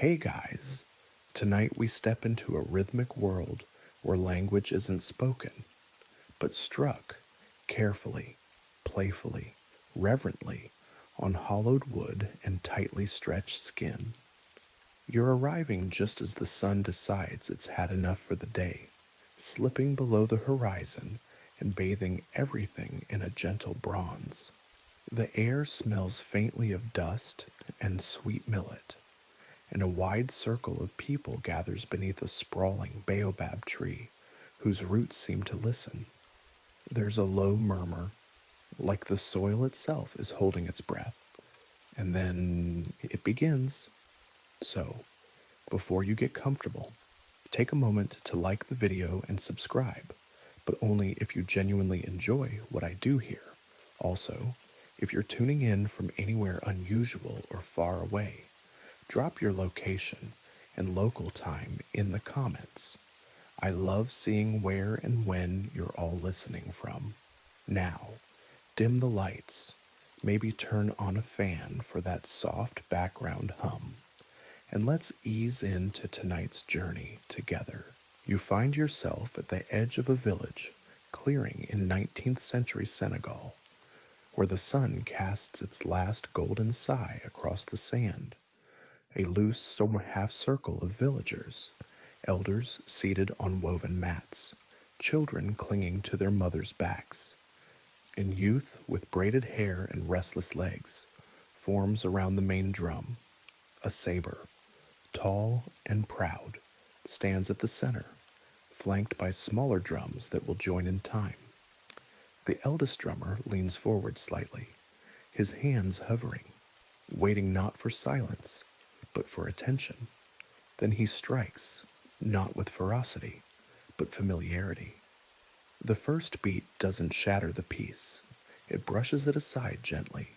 Hey guys, tonight we step into a rhythmic world where language isn't spoken, but struck carefully, playfully, reverently on hollowed wood and tightly stretched skin. You're arriving just as the sun decides it's had enough for the day, slipping below the horizon and bathing everything in a gentle bronze. The air smells faintly of dust and sweet millet, and a wide circle of people gathers beneath a sprawling baobab tree whose roots seem to listen. There's a low murmur, like the soil itself is holding its breath, and then it begins. So, before you get comfortable, take a moment to like the video and subscribe, but only if you genuinely enjoy what I do here. Also, if you're tuning in from anywhere unusual or far away, drop your location and local time in the comments. I love seeing where and when you're all listening from. Now, dim the lights, maybe turn on a fan for that soft background hum, and let's ease into tonight's journey together. You find yourself at the edge of a village clearing in 19th century Senegal, where the sun casts its last golden sigh across the sand. A loose half circle of villagers, elders seated on woven mats, children clinging to their mothers' backs, and youth with braided hair and restless legs forms around the main drum. A saber, tall and proud, stands at the center, flanked by smaller drums that will join in time. The eldest drummer leans forward slightly, his hands hovering, waiting not for silence, but for attention. Then he strikes, not with ferocity, but familiarity. The first beat doesn't shatter the piece. It brushes it aside gently,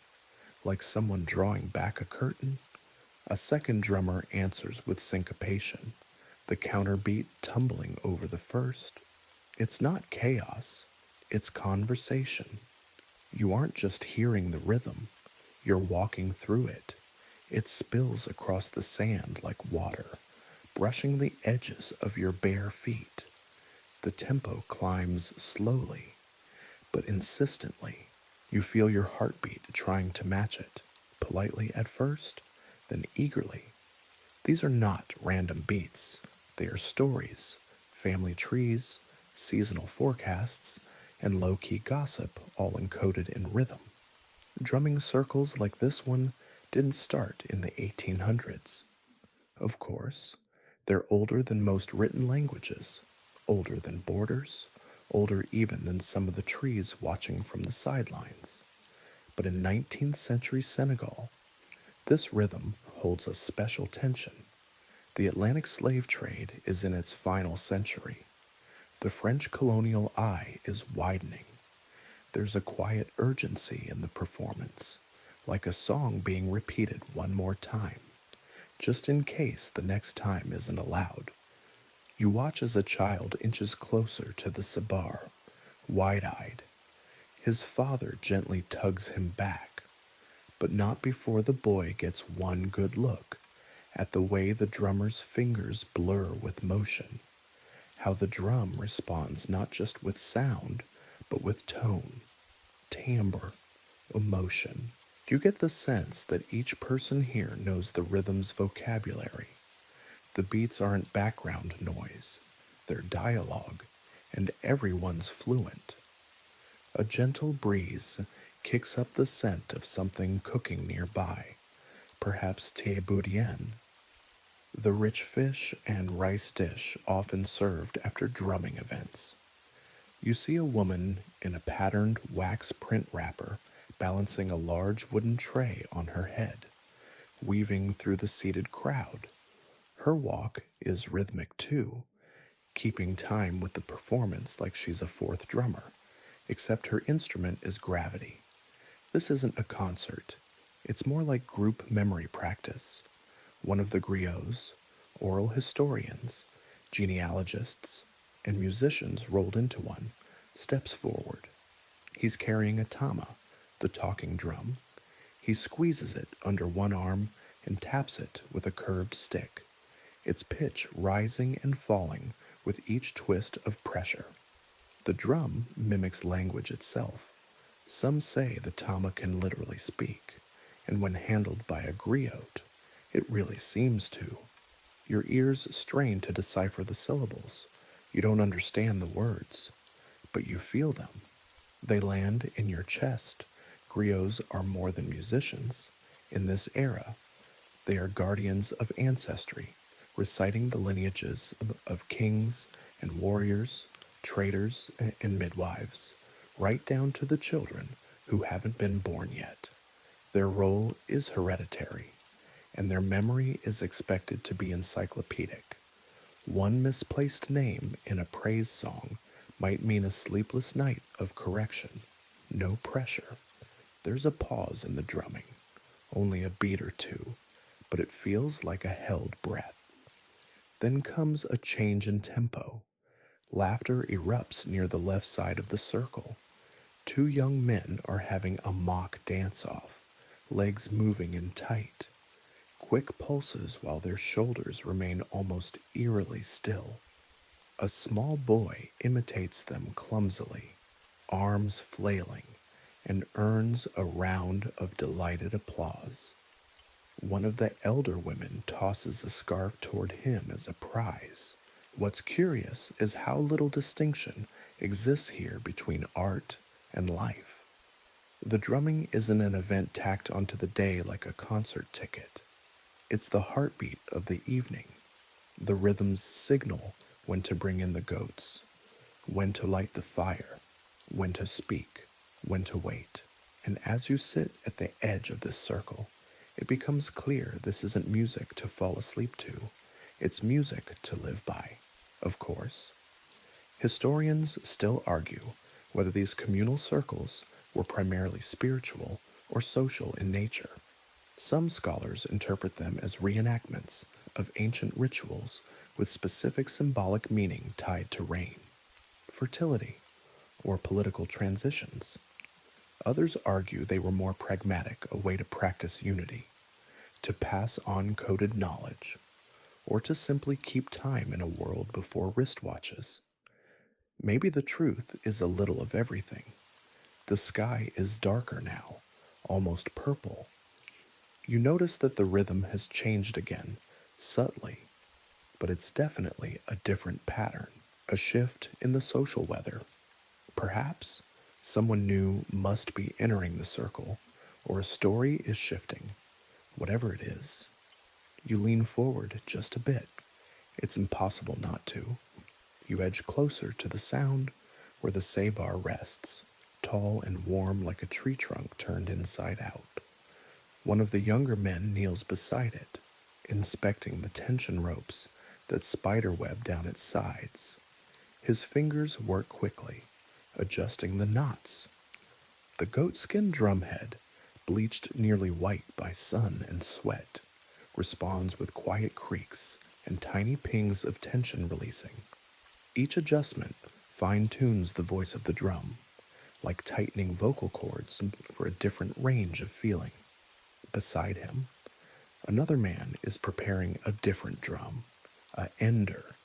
like someone drawing back a curtain. A second drummer answers with syncopation, the counter beat tumbling over the first. It's not chaos, it's conversation. You aren't just hearing the rhythm, you're walking through it. It spills across the sand like water, brushing the edges of your bare feet. The tempo climbs slowly, but insistently. You feel your heartbeat trying to match it, politely at first, then eagerly. These are not random beats. They are stories, family trees, seasonal forecasts, and low-key gossip all encoded in rhythm. Drumming circles like this one didn't start in the 1800s. Of course, they're older than most written languages, older than borders, older even than some of the trees watching from the sidelines. But in 19th century Senegal, this rhythm holds a special tension. The Atlantic slave trade is in its final century. The French colonial eye is widening. There's a quiet urgency in the performance, like a song being repeated one more time, just in case the next time isn't allowed. You watch as a child inches closer to the sabar, wide-eyed. His father gently tugs him back, but not before the boy gets one good look at the way the drummer's fingers blur with motion, how the drum responds not just with sound, but with tone, timbre, emotion. You get the sense that each person here knows the rhythm's vocabulary. The beats aren't background noise, they're dialogue, and everyone's fluent. A gentle breeze kicks up the scent of something cooking nearby, perhaps thé bourdienne, the rich fish and rice dish often served after drumming events. You see a woman in a patterned wax print wrapper balancing a large wooden tray on her head, weaving through the seated crowd. Her walk is rhythmic too, keeping time with the performance like she's a fourth drummer, except her instrument is gravity. This isn't a concert, it's more like group memory practice. One of the griots, oral historians, genealogists, and musicians rolled into one, steps forward. He's carrying a tama, the talking drum. He squeezes it under one arm, and taps it with a curved stick, its pitch rising and falling with each twist of pressure. The drum mimics language itself. Some say the tama can literally speak, and when handled by a griot, it really seems to. Your ears strain to decipher the syllables. You don't understand the words, but you feel them. They land in your chest. Griots are more than musicians. In this era, they are guardians of ancestry, reciting the lineages of kings and warriors, traders and midwives, right down to the children who haven't been born yet. Their role is hereditary, and their memory is expected to be encyclopedic. One misplaced name in a praise song might mean a sleepless night of correction. No pressure. There's a pause in the drumming, only a beat or two, but it feels like a held breath. Then comes a change in tempo. Laughter erupts near the left side of the circle. Two young men are having a mock dance-off, legs moving in tight. Quick pulses while their shoulders remain almost eerily still. A small boy imitates them clumsily, arms flailing, and earns a round of delighted applause. One of the elder women tosses a scarf toward him as a prize. What's curious is how little distinction exists here between art and life. The drumming isn't an event tacked onto the day like a concert ticket. It's the heartbeat of the evening. The rhythms signal when to bring in the goats, when to light the fire, when to speak, when to wait. And as you sit at the edge of this circle, it becomes clear this isn't music to fall asleep to. It's music to live by, of course. Historians still argue whether these communal circles were primarily spiritual or social in nature. Some scholars interpret them as reenactments of ancient rituals with specific symbolic meaning tied to rain, fertility, or political transitions. Others argue they were more pragmatic, a way to practice unity, to pass on coded knowledge, or to simply keep time in a world before wristwatches. Maybe the truth is a little of everything. The sky is darker now, almost purple. You notice that the rhythm has changed again, subtly, but it's definitely a different pattern, a shift in the social weather. Perhaps someone new must be entering the circle, or a story is shifting. Whatever it is, you lean forward just a bit. It's impossible not to. You edge closer to the sound where the sabar rests, tall and warm like a tree trunk turned inside out. One of the younger men kneels beside it, inspecting the tension ropes that spiderweb down its sides. His fingers work quickly, adjusting the knots. The goatskin drumhead, bleached nearly white by sun and sweat, responds with quiet creaks and tiny pings of tension releasing. Each adjustment fine-tunes the voice of the drum, like tightening vocal cords for a different range of feeling. Beside him, another man is preparing a different drum, a ender.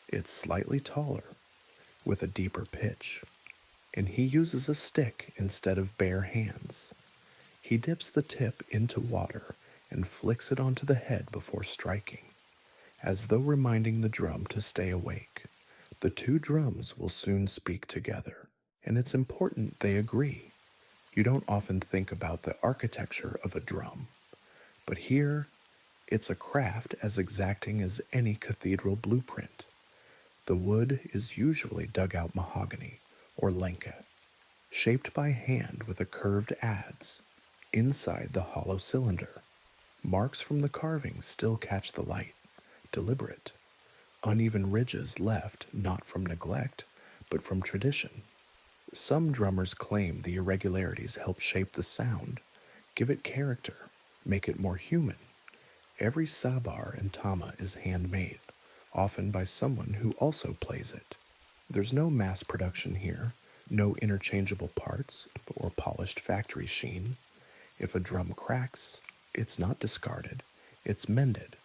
It's slightly taller, with a deeper pitch, and he uses a stick instead of bare hands. He dips the tip into water and flicks it onto the head before striking, as though reminding the drum to stay awake. The two drums will soon speak together, and it's important they agree. You don't often think about the architecture of a drum, but here it's a craft as exacting as any cathedral blueprint. The wood is usually dugout mahogany or lenka, shaped by hand with a curved adze. Inside the hollow cylinder, marks from the carving still catch the light, deliberate. Uneven ridges left not from neglect, but from tradition. Some drummers claim the irregularities help shape the sound, give it character, make it more human. Every sabar and tama is handmade, often by someone who also plays it. There's no mass production here, no interchangeable parts or polished factory sheen. If a drum cracks, it's not discarded. It's mended,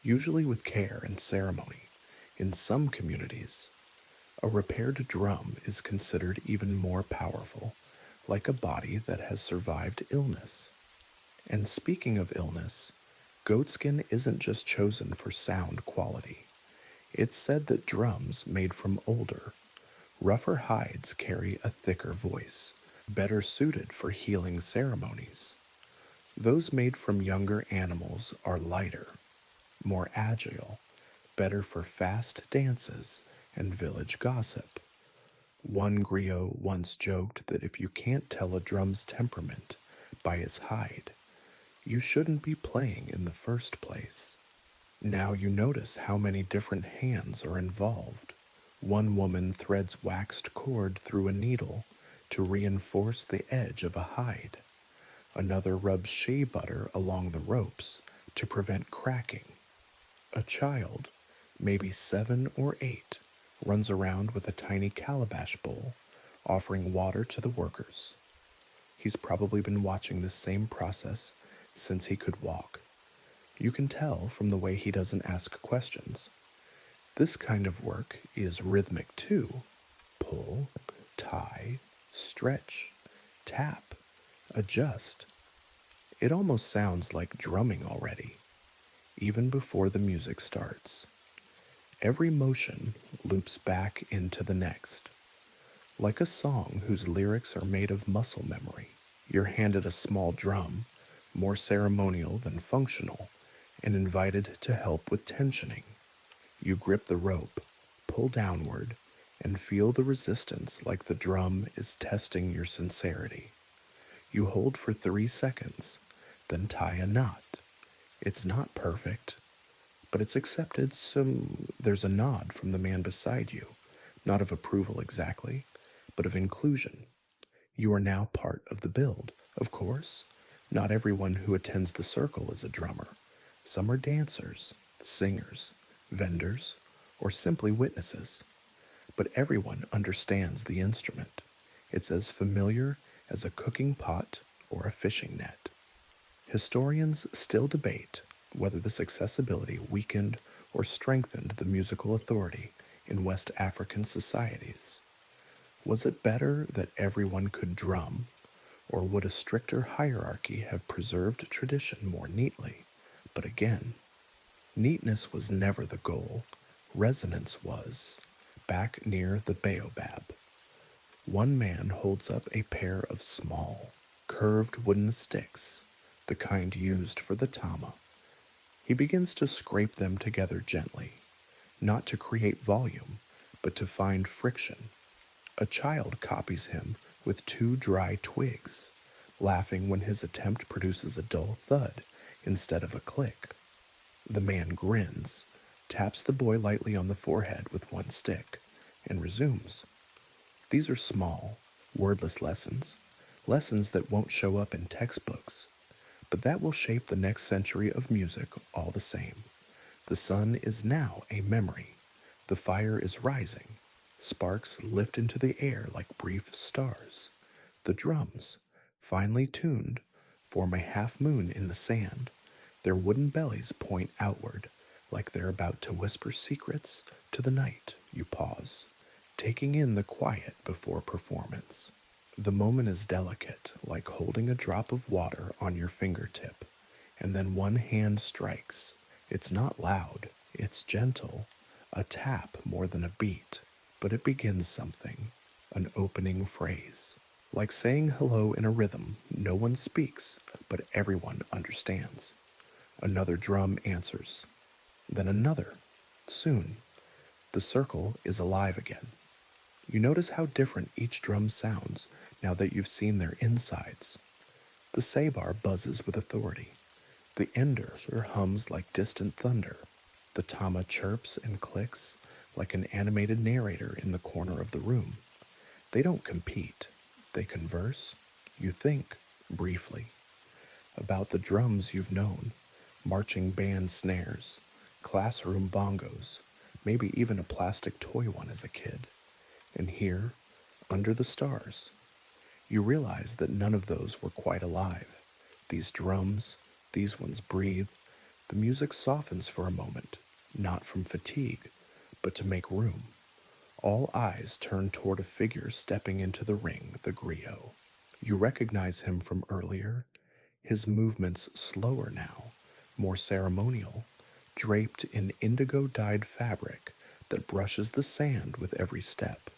usually with care and ceremony. In some communities, a repaired drum is considered even more powerful, like a body that has survived illness. And speaking of illness, goatskin isn't just chosen for sound quality. It's said that drums made from older, rougher hides carry a thicker voice, better suited for healing ceremonies. Those made from younger animals are lighter, more agile, better for fast dances and village gossip. One griot once joked that if you can't tell a drum's temperament by its hide, you shouldn't be playing in the first place. Now you notice how many different hands are involved. One woman threads waxed cord through a needle to reinforce the edge of a hide. Another rubs shea butter along the ropes to prevent cracking. A child, maybe 7 or 8, runs around with a tiny calabash bowl, offering water to the workers. He's probably been watching this same process since he could walk. You can tell from the way he doesn't ask questions. This kind of work is rhythmic too. Pull, tie, stretch, tap, adjust. It almost sounds like drumming already, even before the music starts. Every motion loops back into the next, like a song whose lyrics are made of muscle memory. You're handed a small drum, more ceremonial than functional, and invited to help with tensioning. You grip the rope, pull downward, and feel the resistance like the drum is testing your sincerity. You hold for 3 seconds, then tie a knot. It's not perfect, but it's accepted, so there's a nod from the man beside you, not of approval exactly, but of inclusion. You are now part of the build. Of course, not everyone who attends the circle is a drummer. Some are dancers, singers, vendors, or simply witnesses. But everyone understands the instrument. It's as familiar as a cooking pot or a fishing net. Historians still debate whether this accessibility weakened or strengthened the musical authority in West African societies. Was it better that everyone could drum, or would a stricter hierarchy have preserved tradition more neatly? But again, neatness was never the goal. Resonance was. Back near the baobab, one man holds up a pair of small, curved wooden sticks, the kind used for the tama. He begins to scrape them together gently, not to create volume, but to find friction. A child copies him with 2 dry twigs, laughing when his attempt produces a dull thud instead of a click. The man grins, taps the boy lightly on the forehead with 1 stick, and resumes. These are small, wordless lessons that won't show up in textbooks, but that will shape the next century of music all the same. The sun is now a memory. The fire is rising. Sparks lift into the air like brief stars. The drums, finely tuned, form a half moon in the sand. Their wooden bellies point outward, like they're about to whisper secrets to the night. You pause, taking in the quiet before performance. The moment is delicate, like holding a drop of water on your fingertip, and then one hand strikes. It's not loud, it's gentle, a tap more than a beat, but it begins something, an opening phrase. Like saying hello in a rhythm, no one speaks, but everyone understands. Another drum answers, then another. Soon, the circle is alive again. You notice how different each drum sounds now that you've seen their insides. The sabar buzzes with authority. The ender hums like distant thunder. The tama chirps and clicks like an animated narrator in the corner of the room. They don't compete. They converse. You think, briefly, about the drums you've known, marching band snares, classroom bongos, maybe even a plastic toy one as a kid. And here, under the stars, you realize that none of those were quite alive. These drums, these ones breathe, The music softens for a moment, not from fatigue, but to make room. All eyes turn toward a figure stepping into the ring, the griot. You recognize him from earlier, his movements slower now, more ceremonial, draped in indigo-dyed fabric that brushes the sand with every step.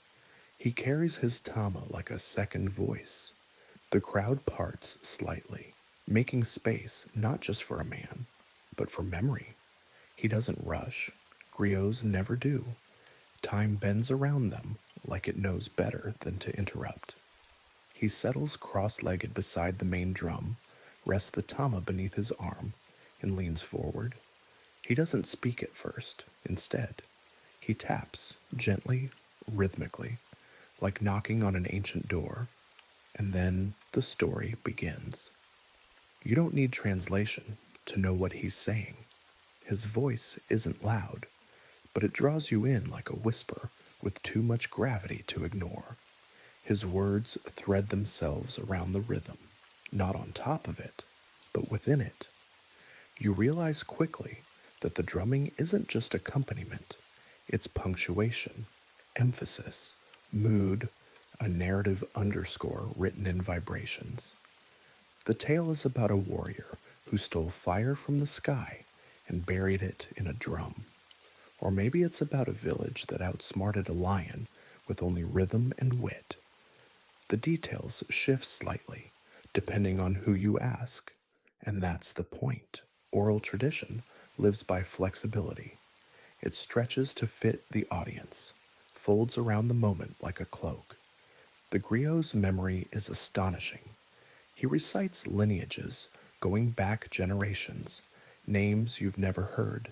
He carries his tama like a second voice. The crowd parts slightly, making space not just for a man, but for memory. He doesn't rush. Griots never do. Time bends around them like it knows better than to interrupt. He settles cross-legged beside the main drum, rests the tama beneath his arm, and leans forward. He doesn't speak at first. Instead, he taps, gently, rhythmically, like knocking on an ancient door, and then the story begins. You don't need translation to know what he's saying. His voice isn't loud, but it draws you in like a whisper with too much gravity to ignore. His words thread themselves around the rhythm, not on top of it, but within it. You realize quickly that the drumming isn't just accompaniment, it's punctuation, emphasis, mood, a narrative underscore written in vibrations. The tale is about a warrior who stole fire from the sky and buried it in a drum. Or maybe it's about a village that outsmarted a lion with only rhythm and wit. The details shift slightly, depending on who you ask, and that's the point. Oral tradition lives by flexibility. It stretches to fit the audience, folds around the moment like a cloak. The griot's memory is astonishing. He recites lineages going back generations, names you've never heard,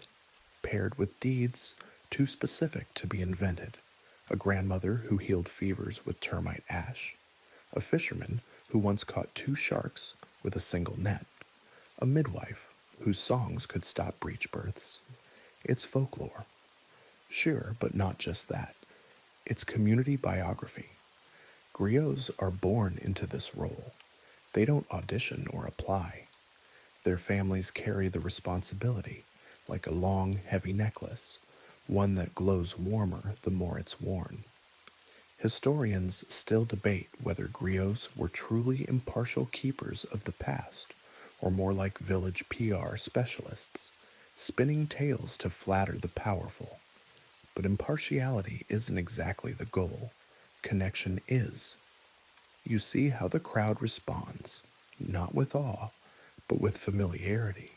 paired with deeds too specific to be invented. A grandmother who healed fevers with termite ash, a fisherman who once caught 2 sharks with a single net, a midwife whose songs could stop breech births. It's folklore. Sure, but not just that. It's community biography. Griots are born into this role. They don't audition or apply. Their families carry the responsibility, like a long, heavy necklace, one that glows warmer the more it's worn. Historians still debate whether griots were truly impartial keepers of the past, or more like village PR specialists, spinning tales to flatter the powerful. But impartiality isn't exactly the goal. Connection is. You see how the crowd responds, not with awe, but with familiarity.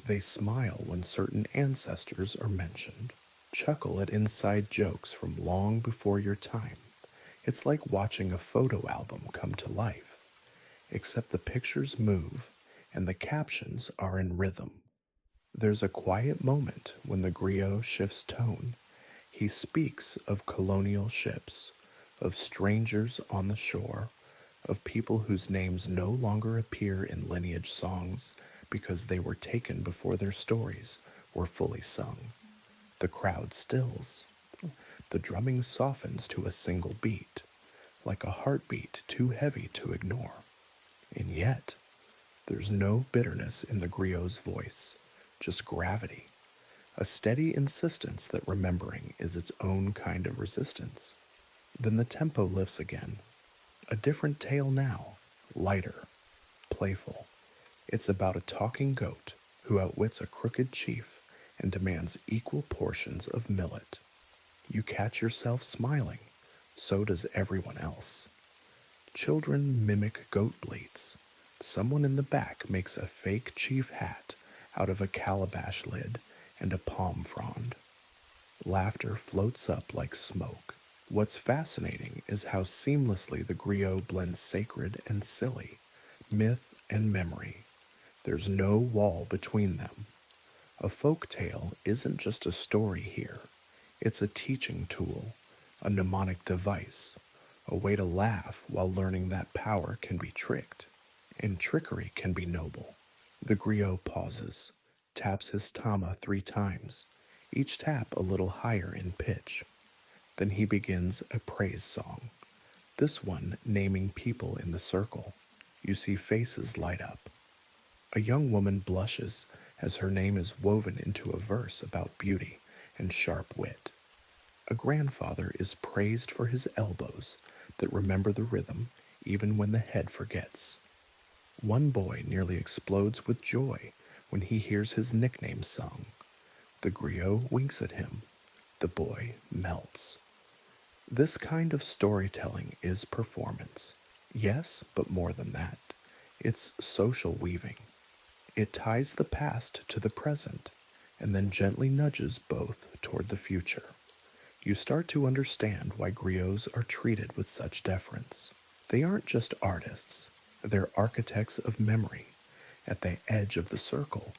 They smile when certain ancestors are mentioned, chuckle at inside jokes from long before your time. It's like watching a photo album come to life, except the pictures move and the captions are in rhythm. There's a quiet moment when the griot shifts tone. He speaks of colonial ships, of strangers on the shore, of people whose names no longer appear in lineage songs because they were taken before their stories were fully sung. The crowd stills. The drumming softens to a single beat, like a heartbeat too heavy to ignore. And yet, there's no bitterness in the griot's voice, just gravity, a steady insistence that remembering is its own kind of resistance. Then the tempo lifts again. A different tale now, lighter, playful. It's about a talking goat who outwits a crooked chief and demands equal portions of millet. You catch yourself smiling, so does everyone else. Children mimic goat bleats. Someone in the back makes a fake chief hat out of a calabash lid and a palm frond. Laughter floats up like smoke. What's fascinating is how seamlessly the griot blends sacred and silly, myth and memory. There's no wall between them. A folk tale isn't just a story here. It's a teaching tool, a mnemonic device, a way to laugh while learning that power can be tricked, and trickery can be noble. The griot pauses, taps his tama 3 times, each tap a little higher in pitch. Then he begins a praise song, this one naming people in the circle. You see faces light up. A young woman blushes as her name is woven into a verse about beauty and sharp wit. A grandfather is praised for his elbows that remember the rhythm even when the head forgets. One boy nearly explodes with joy when he hears his nickname sung. The griot winks at him. The boy melts. This kind of storytelling is performance. Yes, but more than that. It's social weaving. It ties the past to the present and then gently nudges both toward the future. You start to understand why griots are treated with such deference. They aren't just artists, they're architects of memory. At the edge of the circle,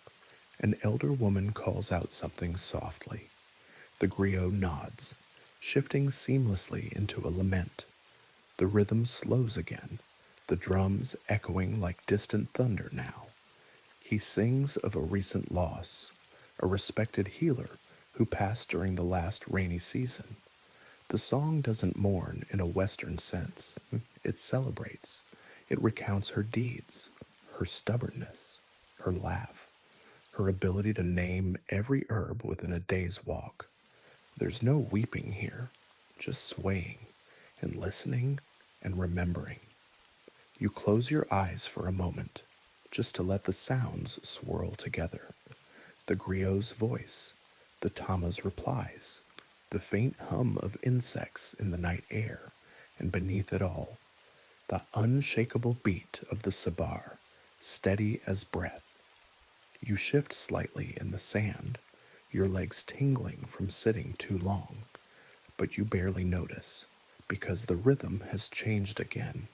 an elder woman calls out something softly. The griot nods, shifting seamlessly into a lament. The rhythm slows again, the drums echoing like distant thunder now. He sings of a recent loss, a respected healer who passed during the last rainy season. The song doesn't mourn in a Western sense. It celebrates. It recounts her deeds, her stubbornness, her laugh, her ability to name every herb within a day's walk. There's no weeping here, just swaying and listening and remembering. You close your eyes for a moment, just to let the sounds swirl together. The griot's voice, the tama's replies, the faint hum of insects in the night air, and beneath it all, the unshakable beat of the sabar, steady as breath. You shift slightly in the sand, your legs tingling from sitting too long, but you barely notice, because the rhythm has changed again.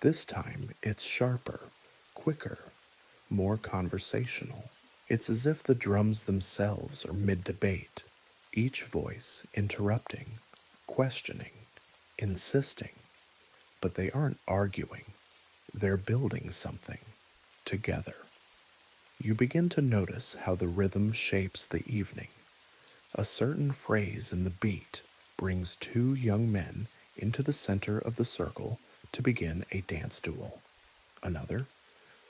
This time it's sharper, quicker, more conversational. It's as if the drums themselves are mid-debate, each voice interrupting, questioning, insisting. But they aren't arguing, they're building something together. You begin to notice how the rhythm shapes the evening. A certain phrase in the beat brings two young men into the center of the circle to begin a dance duel. Another,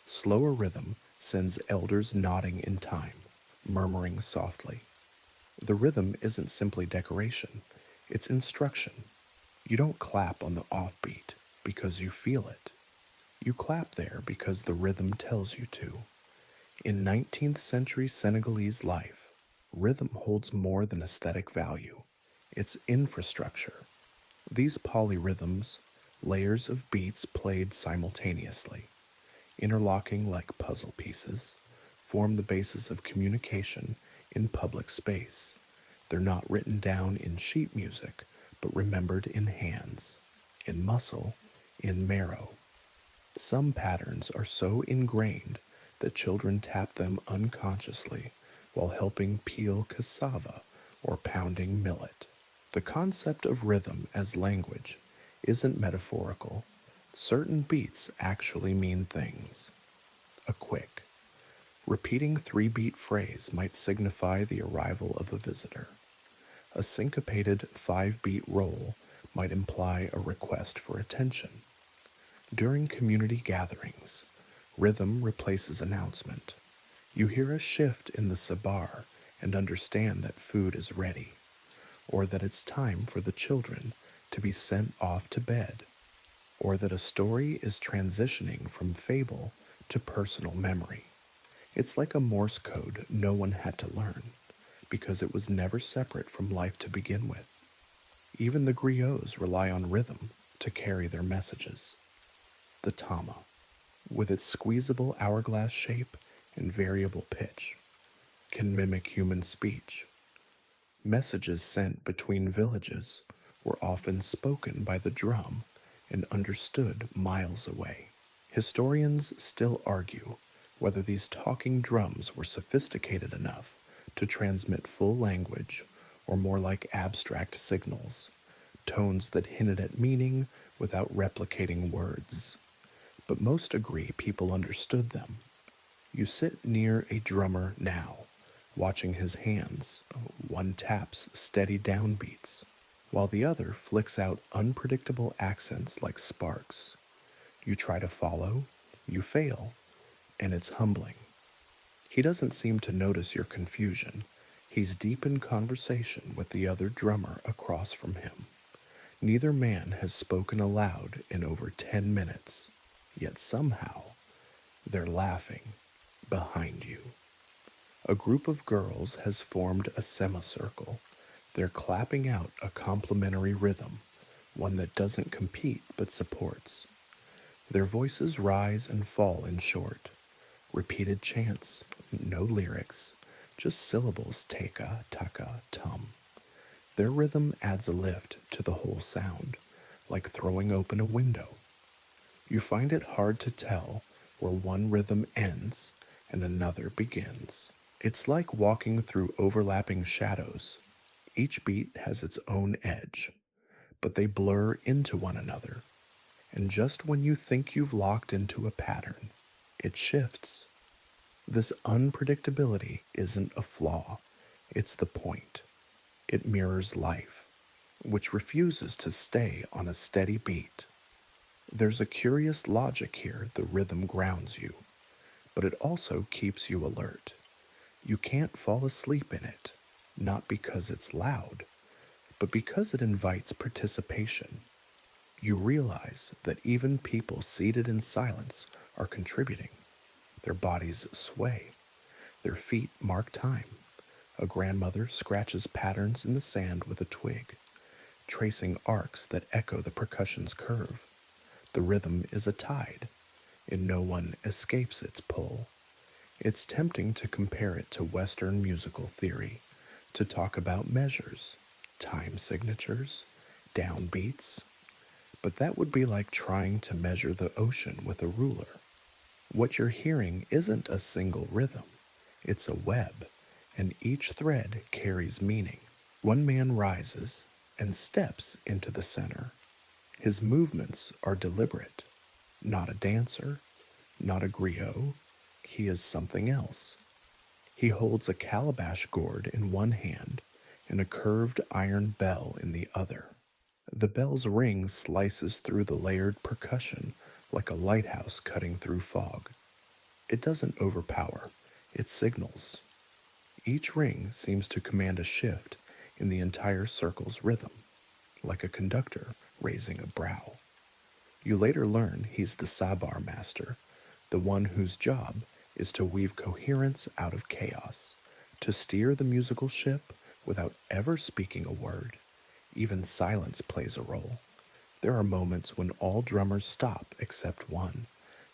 slower rhythm sends elders nodding in time, murmuring softly. The rhythm isn't simply decoration, it's instruction. You don't clap on the offbeat because you feel it. You clap there because the rhythm tells you to. In 19th century Senegalese life, rhythm holds more than aesthetic value. It's infrastructure. These polyrhythms, layers of beats played simultaneously, interlocking like puzzle pieces, form the basis of communication in public space. They're not written down in sheet music, but remembered in hands, in muscle, in marrow. Some patterns are so ingrained that children tap them unconsciously while helping peel cassava or pounding millet. The concept of rhythm as language isn't metaphorical. Certain beats actually mean things. A quick, repeating three-beat phrase might signify the arrival of a visitor. A syncopated five-beat roll might imply a request for attention. During community gatherings, rhythm replaces announcement. You hear a shift in the sabar and understand that food is ready, or that it's time for the children to be sent off to bed, or that a story is transitioning from fable to personal memory. It's like a Morse code no one had to learn, because it was never separate from life to begin with. Even the griots rely on rhythm to carry their messages. The tama, with its squeezable hourglass shape and variable pitch, can mimic human speech. Messages sent between villages were often spoken by the drum and understood miles away. Historians still argue whether these talking drums were sophisticated enough to transmit full language or more like abstract signals, tones that hinted at meaning without replicating words. But most agree people understood them. You sit near a drummer now, watching his hands. One taps steady downbeats, while the other flicks out unpredictable accents like sparks. You try to follow, you fail, and it's humbling. He doesn't seem to notice your confusion. He's deep in conversation with the other drummer across from him. Neither man has spoken aloud in over 10 minutes, yet somehow they're laughing behind you. A group of girls has formed a semicircle. They're clapping out a complementary rhythm, one that doesn't compete but supports. Their voices rise and fall in short, repeated chants, no lyrics, just syllables teka, taka, tum. Their rhythm adds a lift to the whole sound, like throwing open a window. You find it hard to tell where one rhythm ends and another begins. It's like walking through overlapping shadows. Each beat has its own edge, but they blur into one another. And just when you think you've locked into a pattern, it shifts. This unpredictability isn't a flaw, it's the point. It mirrors life, which refuses to stay on a steady beat. There's a curious logic here. The rhythm grounds you, but it also keeps you alert. You can't fall asleep in it, not because it's loud, but because it invites participation. You realize that even people seated in silence are contributing. Their bodies sway, their feet mark time. A grandmother scratches patterns in the sand with a twig, tracing arcs that echo the percussion's curve. The rhythm is a tide, and no one escapes its pull. It's tempting to compare it to Western musical theory, to talk about measures, time signatures, downbeats, but that would be like trying to measure the ocean with a ruler. What you're hearing isn't a single rhythm, it's a web, and each thread carries meaning. One man rises and steps into the center. His movements are deliberate, not a dancer, not a griot. He is something else. He holds a calabash gourd in one hand and a curved iron bell in the other. The bell's ring slices through the layered percussion like a lighthouse cutting through fog. It doesn't overpower, it signals. Each ring seems to command a shift in the entire circle's rhythm, like a conductor raising a brow. You later learn he's the sabar master, the one whose job is to weave coherence out of chaos, to steer the musical ship without ever speaking a word. Even silence plays a role. There are moments when all drummers stop except one.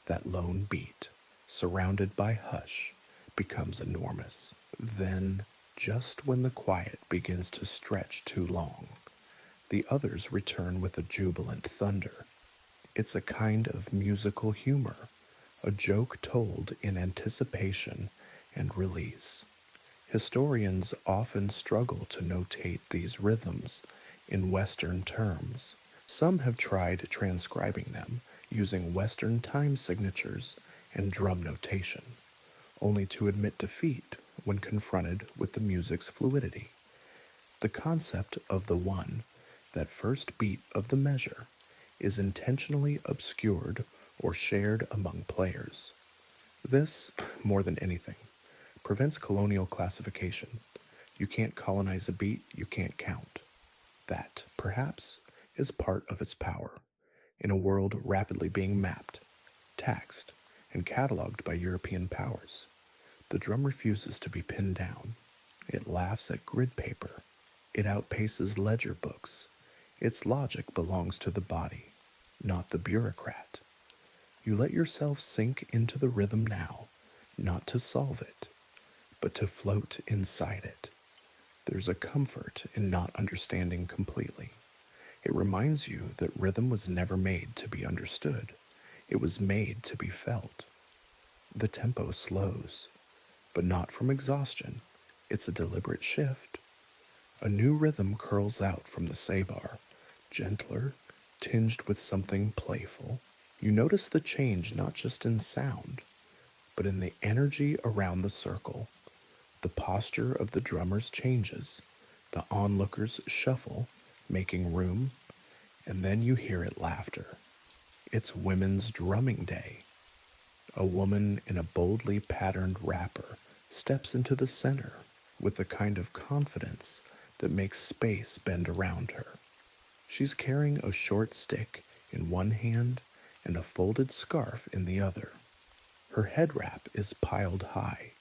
That lone beat, surrounded by hush, becomes enormous. Then, just when the quiet begins to stretch too long, the others return with a jubilant thunder. It's a kind of musical humor, a joke told in anticipation and release. Historians often struggle to notate these rhythms in Western terms. Some have tried transcribing them using Western time signatures and drum notation, only to admit defeat when confronted with the music's fluidity. The concept of the one, that first beat of the measure, is intentionally obscured or shared among players. This, more than anything, prevents colonial classification. You can't colonize a beat you can't count. That, perhaps, is part of its power. In a world rapidly being mapped, taxed, and cataloged by European powers, the drum refuses to be pinned down. It laughs at grid paper. It outpaces ledger books. Its logic belongs to the body, not the bureaucrat. You let yourself sink into the rhythm now, not to solve it, but to float inside it. There's a comfort in not understanding completely. It reminds you that rhythm was never made to be understood. It was made to be felt. The tempo slows, but not from exhaustion. It's a deliberate shift. A new rhythm curls out from the sabar, gentler, tinged with something playful. You notice the change not just in sound, but in the energy around the circle. The posture of the drummers changes. The onlookers shuffle, making room, and then you hear it laughter. It's Women's Drumming Day. A woman in a boldly patterned wrapper steps into the center with the kind of confidence that makes space bend around her. She's carrying a short stick in one hand and a folded scarf in the other. Her head wrap is piled high,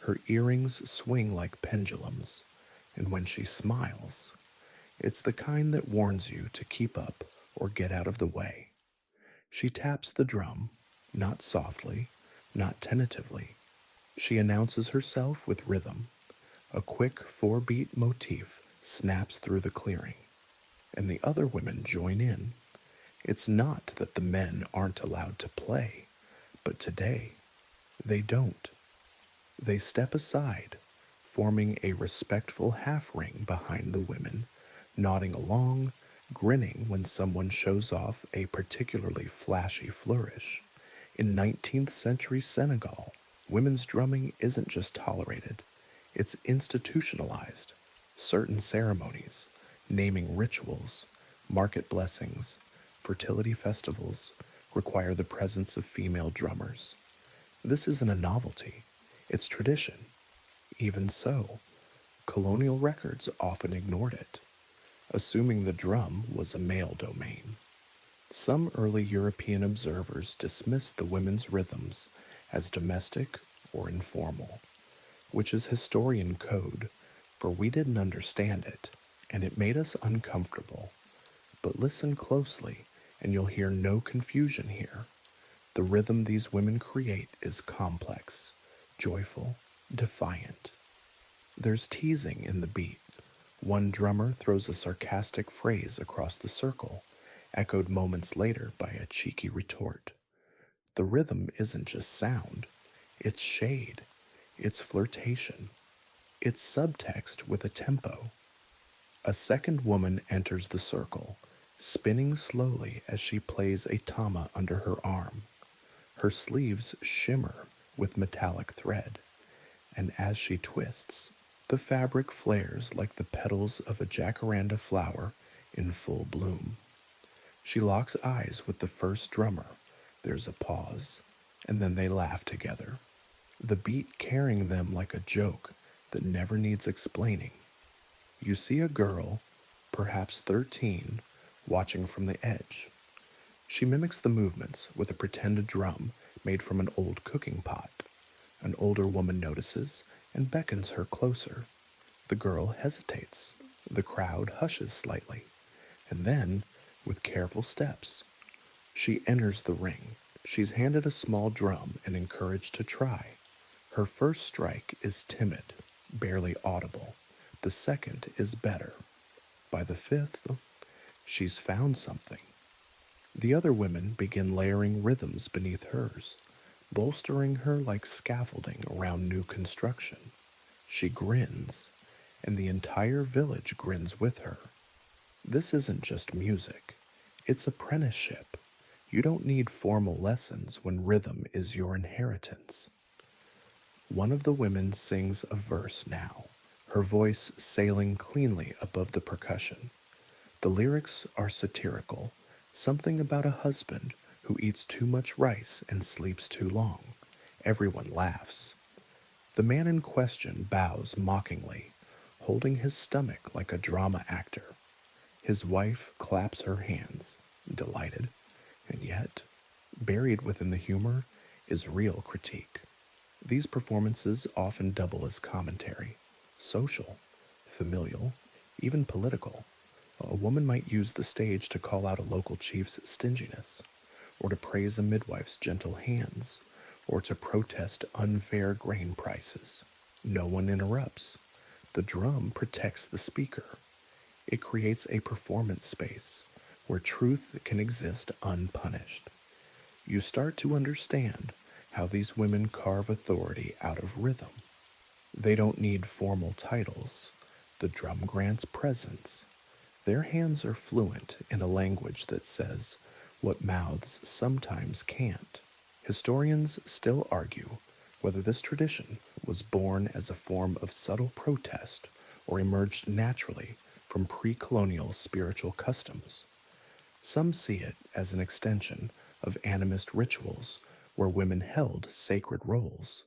her earrings swing like pendulums, and when she smiles, it's the kind that warns you to keep up or get out of the way. She taps the drum, not softly, not tentatively. She announces herself with rhythm. A quick four-beat motif snaps through the clearing, and the other women join in. It's not that the men aren't allowed to play, but today they don't. They step aside, forming a respectful half-ring behind the women, nodding along, grinning when someone shows off a particularly flashy flourish. In 19th century Senegal, women's drumming isn't just tolerated, it's institutionalized. Certain ceremonies, naming rituals, market blessings, fertility festivals, require the presence of female drummers. This isn't a novelty, it's tradition. Even so, colonial records often ignored it, assuming the drum was a male domain. Some early European observers dismissed the women's rhythms as domestic or informal, which is historian code, for we didn't understand it, and it made us uncomfortable. But listen closely, and you'll hear no confusion here. The rhythm these women create is complex, joyful, defiant. There's teasing in the beat. One drummer throws a sarcastic phrase across the circle, echoed moments later by a cheeky retort. The rhythm isn't just sound, it's shade, it's flirtation, it's subtext with a tempo. A second woman enters the circle, spinning slowly as she plays a tama under her arm. Her sleeves shimmer with metallic thread, and as she twists, the fabric flares like the petals of a jacaranda flower in full bloom. She locks eyes with the first drummer. There's a pause, and then they laugh together, the beat carrying them like a joke that never needs explaining. You see a girl, perhaps 13, watching from the edge. She mimics the movements with a pretended drum made from an old cooking pot. An older woman notices and beckons her closer. The girl hesitates. The crowd hushes slightly. And then, with careful steps, she enters the ring. She's handed a small drum and encouraged to try. Her first strike is timid, barely audible. The second is better. By the fifth, she's found something. The other women begin layering rhythms beneath hers, bolstering her like scaffolding around new construction. She grins, and the entire village grins with her. This isn't just music, it's apprenticeship. You don't need formal lessons when rhythm is your inheritance. One of the women sings a verse now, her voice sailing cleanly above the percussion. The lyrics are satirical, something about a husband who eats too much rice and sleeps too long. Everyone laughs. The man in question bows mockingly, holding his stomach like a drama actor. His wife claps her hands, delighted, and yet, buried within the humor is real critique. These performances often double as commentary, social, familial, even political. A woman might use the stage to call out a local chief's stinginess, or to praise a midwife's gentle hands, or to protest unfair grain prices. No one interrupts. The drum protects the speaker. It creates a performance space where truth can exist unpunished. You start to understand how these women carve authority out of rhythm. They don't need formal titles. The drum grants presence. Their hands are fluent in a language that says what mouths sometimes can't. Historians still argue whether this tradition was born as a form of subtle protest or emerged naturally from pre-colonial spiritual customs. Some see it as an extension of animist rituals where women held sacred roles.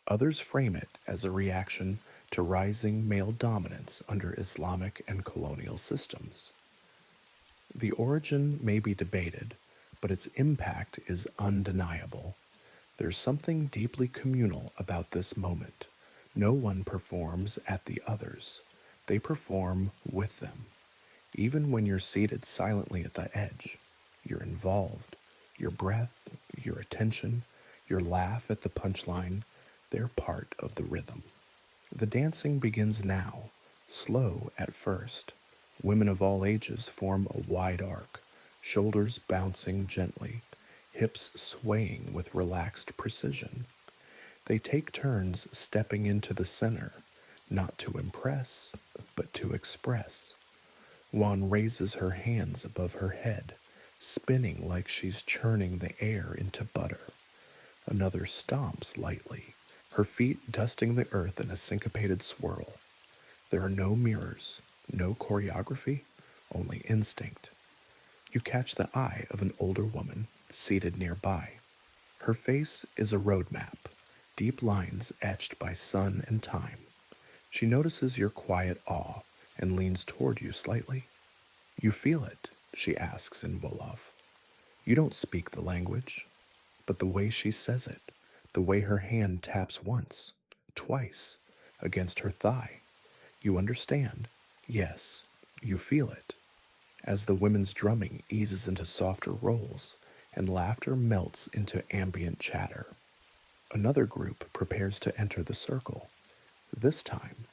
Others frame it as a reaction to rising male dominance under Islamic and colonial systems. The origin may be debated, but its impact is undeniable. There's something deeply communal about this moment. No one performs at the others, they perform with them. Even when you're seated silently at the edge, you're involved. Your breath, your attention, your laugh at the punchline, they're part of the rhythm. The dancing begins now, slow at first. Women of all ages form a wide arc, shoulders bouncing gently, hips swaying with relaxed precision. They take turns stepping into the center, not to impress, but to express. Juan raises her hands above her head, spinning like she's churning the air into butter. Another stomps lightly, her feet dusting the earth in a syncopated swirl. There are no mirrors, no choreography, only instinct. You catch the eye of an older woman seated nearby. Her face is a road map, deep lines etched by sun and time. She notices your quiet awe and leans toward you slightly. You feel it, she asks in Wolof. You don't speak the language, but the way she says it, the way her hand taps once, twice, against her thigh, you understand. Yes, you feel it. As the women's drumming eases into softer rolls and laughter melts into ambient chatter. Another group prepares to enter the circle. This time,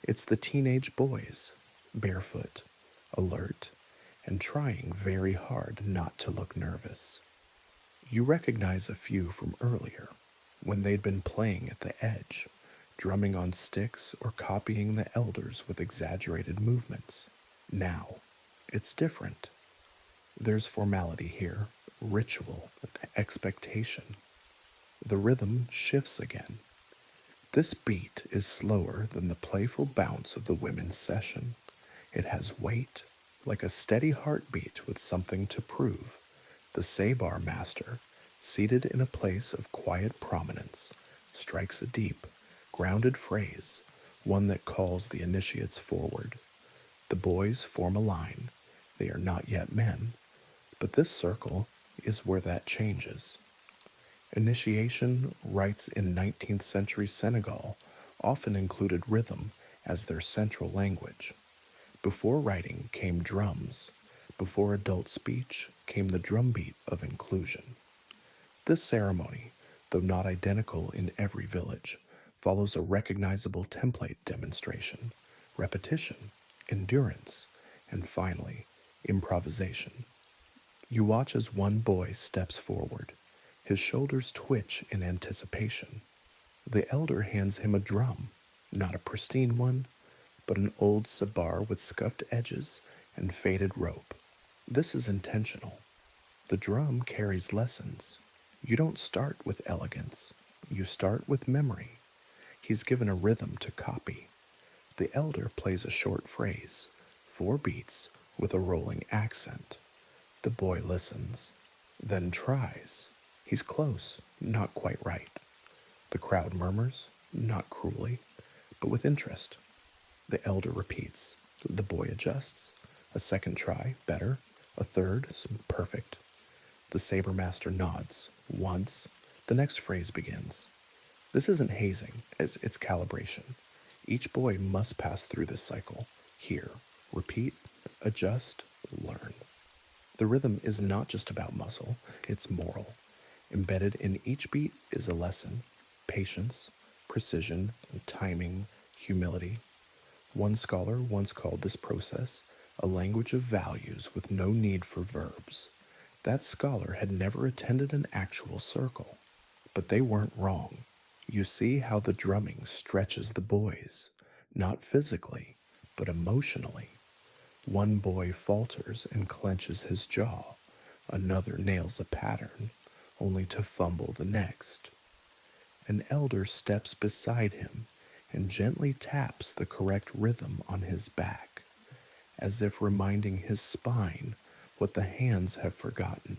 it's the teenage boys, barefoot, alert, and trying very hard not to look nervous. You recognize a few from earlier, when they'd been playing at the edge, drumming on sticks or copying the elders with exaggerated movements. Now, it's different. There's formality here, ritual, expectation. The rhythm shifts again. This beat is slower than the playful bounce of the women's session. It has weight, like a steady heartbeat with something to prove. The Sabar master, seated in a place of quiet prominence, strikes a deep, grounded phrase, one that calls the initiates forward. The boys form a line. They are not yet men, but this circle is where that changes. Initiation rites in 19th century Senegal often included rhythm as their central language. Before writing came drums. Before adult speech came the drumbeat of inclusion. This ceremony, though not identical in every village, follows a recognizable template demonstration, repetition, endurance, and finally, improvisation. You watch as one boy steps forward. His shoulders twitch in anticipation. The elder hands him a drum, not a pristine one, but an old sabar with scuffed edges and faded rope. This is intentional. The drum carries lessons. You don't start with elegance. You start with memory. He's given a rhythm to copy. The elder plays a short phrase, 4 beats with a rolling accent. The boy listens, then tries. He's close, not quite right. The crowd murmurs, not cruelly, but with interest. The elder repeats. The boy adjusts. A second try, better. A third, perfect. The saber master nods. Once, the next phrase begins. This isn't hazing, it's calibration. Each boy must pass through this cycle. Hear, repeat, adjust, learn. The rhythm is not just about muscle, it's moral. Embedded in each beat is a lesson: patience, precision, timing, humility. One scholar once called this process a language of values with no need for verbs. That scholar had never attended an actual circle, but they weren't wrong. You see how the drumming stretches the boys, not physically, but emotionally. One boy falters and clenches his jaw. Another nails a pattern, only to fumble the next. An elder steps beside him and gently taps the correct rhythm on his back, as if reminding his spine what the hands have forgotten.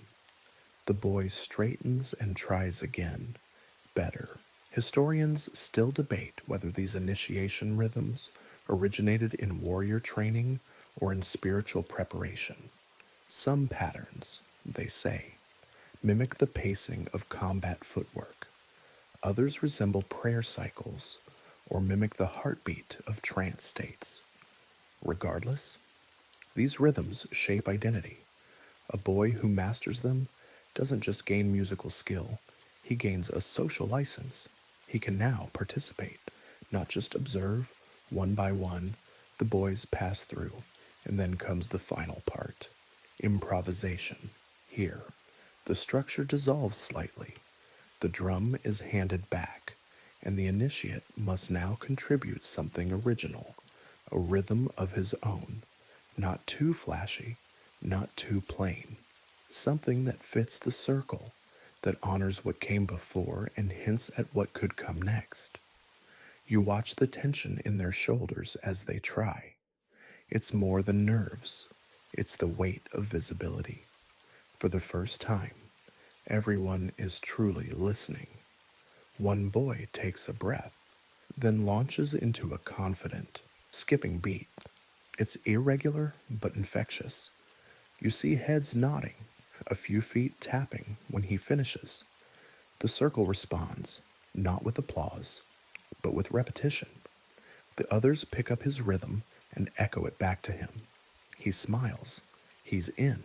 The boy straightens and tries again, better, Historians still debate whether these initiation rhythms originated in warrior training or in spiritual preparation. Some patterns, they say, mimic the pacing of combat footwork. Others resemble prayer cycles or mimic the heartbeat of trance states. Regardless, these rhythms shape identity. A boy who masters them doesn't just gain musical skill, he gains a social license. He can now participate, not just observe. One by one, the boys pass through, and then comes the final part, improvisation. Here, the structure dissolves slightly. The drum is handed back, and the initiate must now contribute something original, a rhythm of his own, not too flashy, not too plain, something that fits the circle, that honors what came before and hints at what could come next. You watch the tension in their shoulders as they try. It's more than nerves, it's the weight of visibility. For the first time, everyone is truly listening. One boy takes a breath, then launches into a confident, skipping beat. It's irregular but infectious. You see heads nodding, a few feet tapping when he finishes. The circle responds, not with applause, but with repetition. The others pick up his rhythm and echo it back to him. He smiles. He's in.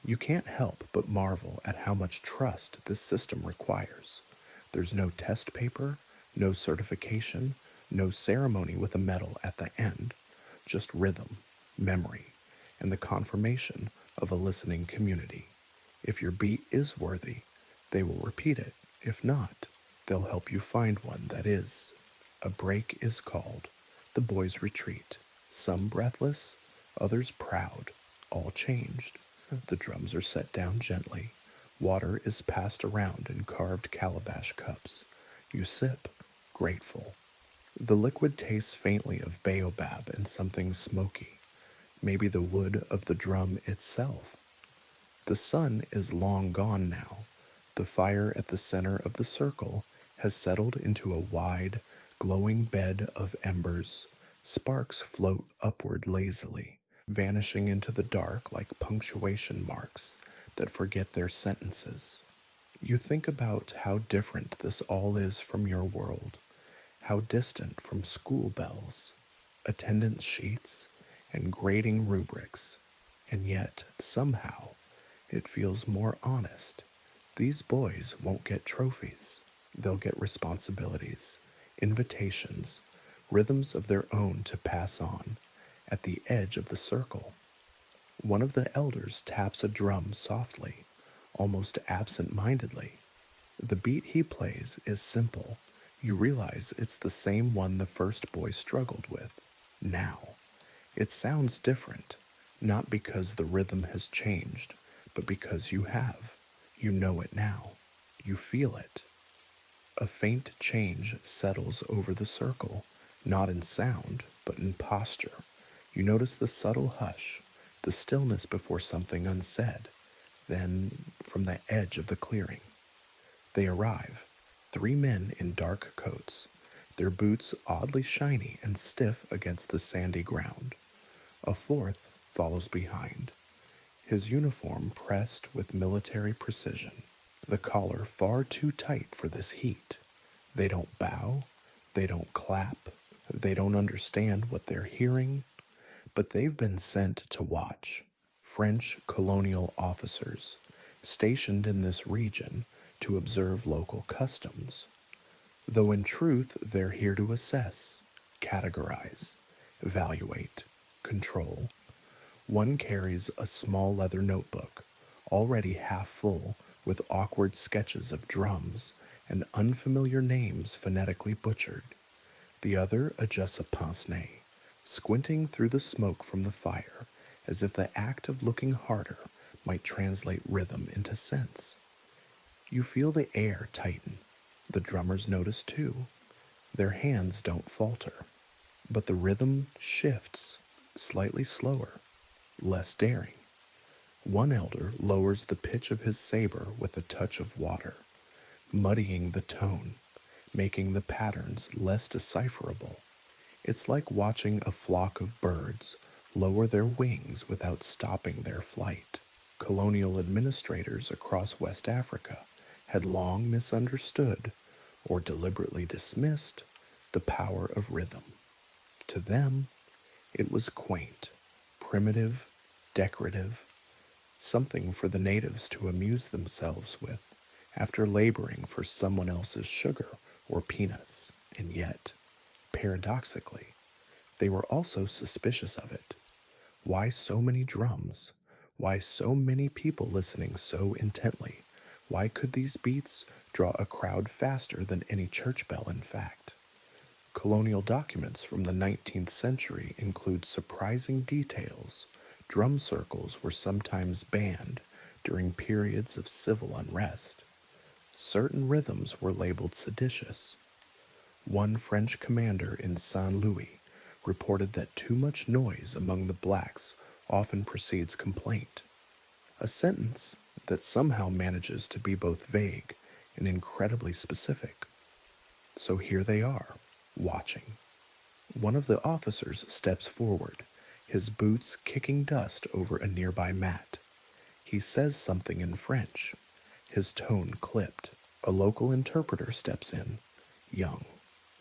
You can't help but marvel at how much trust this system requires. There's no test paper, no certification, no ceremony with a medal at the end, just rhythm, memory, and the confirmation of a listening community. If your beat is worthy, they will repeat it. If not, they'll help you find one that is. A break is called. The boys retreat, some breathless, others proud, all changed. The drums are set down gently. Water is passed around in carved calabash cups. You sip, grateful. The liquid tastes faintly of baobab and something smoky, maybe the wood of the drum itself. The sun is long gone now. The fire at the center of the circle has settled into a wide, glowing bed of embers. Sparks float upward lazily, vanishing into the dark like punctuation marks that forget their sentences. You think about how different this all is from your world, how distant from school bells, attendance sheets, and grading rubrics, and yet, somehow, it feels more honest. These boys won't get trophies. They'll get responsibilities, invitations, rhythms of their own to pass on. At the edge of the circle, one of the elders taps a drum softly, almost absent-mindedly. The beat he plays is simple. You realize it's the same one the first boy struggled with. Now, it sounds different, not because the rhythm has changed, but because you have. You know it now. You feel it. A faint change settles over the circle, not in sound, but in posture. You notice the subtle hush, the stillness before something unsaid. Then, from the edge of the clearing, they arrive. 3 men in dark coats, their boots oddly shiny and stiff against the sandy ground. A fourth follows behind, his uniform pressed with military precision, the collar far too tight for this heat. They don't bow, they don't clap, they don't understand what they're hearing, but they've been sent to watch. French colonial officers, stationed in this region to observe local customs, though in truth they're here to assess, categorize, evaluate, control. One carries a small leather notebook, already half full with awkward sketches of drums and unfamiliar names phonetically butchered. The other adjusts a pince-nez, squinting through the smoke from the fire as if the act of looking harder might translate rhythm into sense. You feel the air tighten. The drummers notice too. Their hands don't falter, but the rhythm shifts, slightly slower, less daring. One elder lowers the pitch of his saber with a touch of water, muddying the tone, making the patterns less decipherable. It's like watching a flock of birds lower their wings without stopping their flight. Colonial administrators across West Africa had long misunderstood or deliberately dismissed the power of rhythm. To them, it was quaint, primitive, decorative, something for the natives to amuse themselves with after laboring for someone else's sugar or peanuts, and yet, paradoxically, they were also suspicious of it. Why so many drums? Why so many people listening so intently? Why could these beats draw a crowd faster than any church bell, in fact? Colonial documents from the 19th century include surprising details. Drum circles were sometimes banned during periods of civil unrest. Certain rhythms were labeled seditious. One French commander in Saint Louis reported that too much noise among the blacks often precedes complaint, a sentence that somehow manages to be both vague and incredibly specific. So here they are, watching. One of the officers steps forward, his boots kicking dust over a nearby mat. He says something in French, his tone clipped. A local interpreter steps in, young,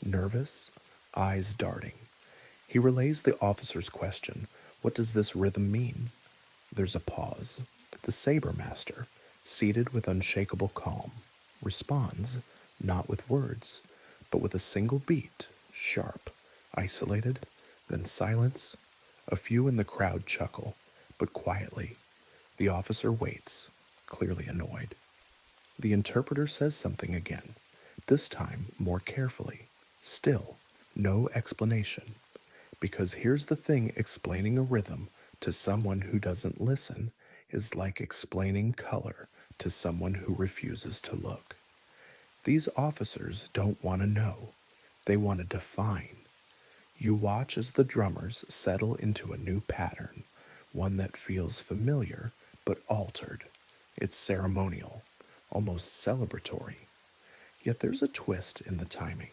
nervous, eyes darting. He relays the officer's question, "What does this rhythm mean?" There's a pause. The saber master, seated with unshakable calm, responds, not with words, but with a single beat, sharp, isolated, then silence. A few in the crowd chuckle, but quietly. The officer waits, clearly annoyed. The interpreter says something again, this time more carefully. Still, no explanation. Because here's the thing, explaining a rhythm to someone who doesn't listen is like explaining color to someone who refuses to look. These officers don't want to know, they want to define. You watch as the drummers settle into a new pattern, one that feels familiar but altered. It's ceremonial, almost celebratory. Yet there's a twist in the timing,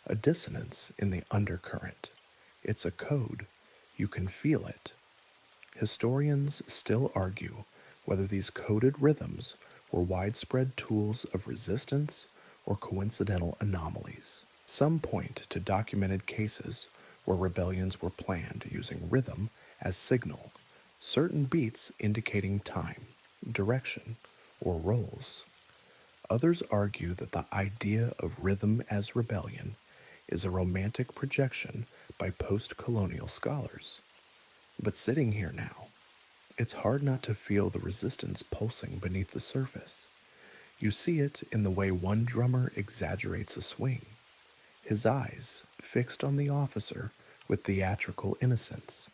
a dissonance in the undercurrent. It's a code. You can feel it. Historians still argue whether these coded rhythms were widespread tools of resistance or coincidental anomalies. Some point to documented cases where rebellions were planned using rhythm as signal, certain beats indicating time, direction, or roles. Others argue that the idea of rhythm as rebellion is a romantic projection by post-colonial scholars. But sitting here now, it's hard not to feel the resistance pulsing beneath the surface. You see it in the way one drummer exaggerates a swing, his eyes fixed on the officer with theatrical innocence,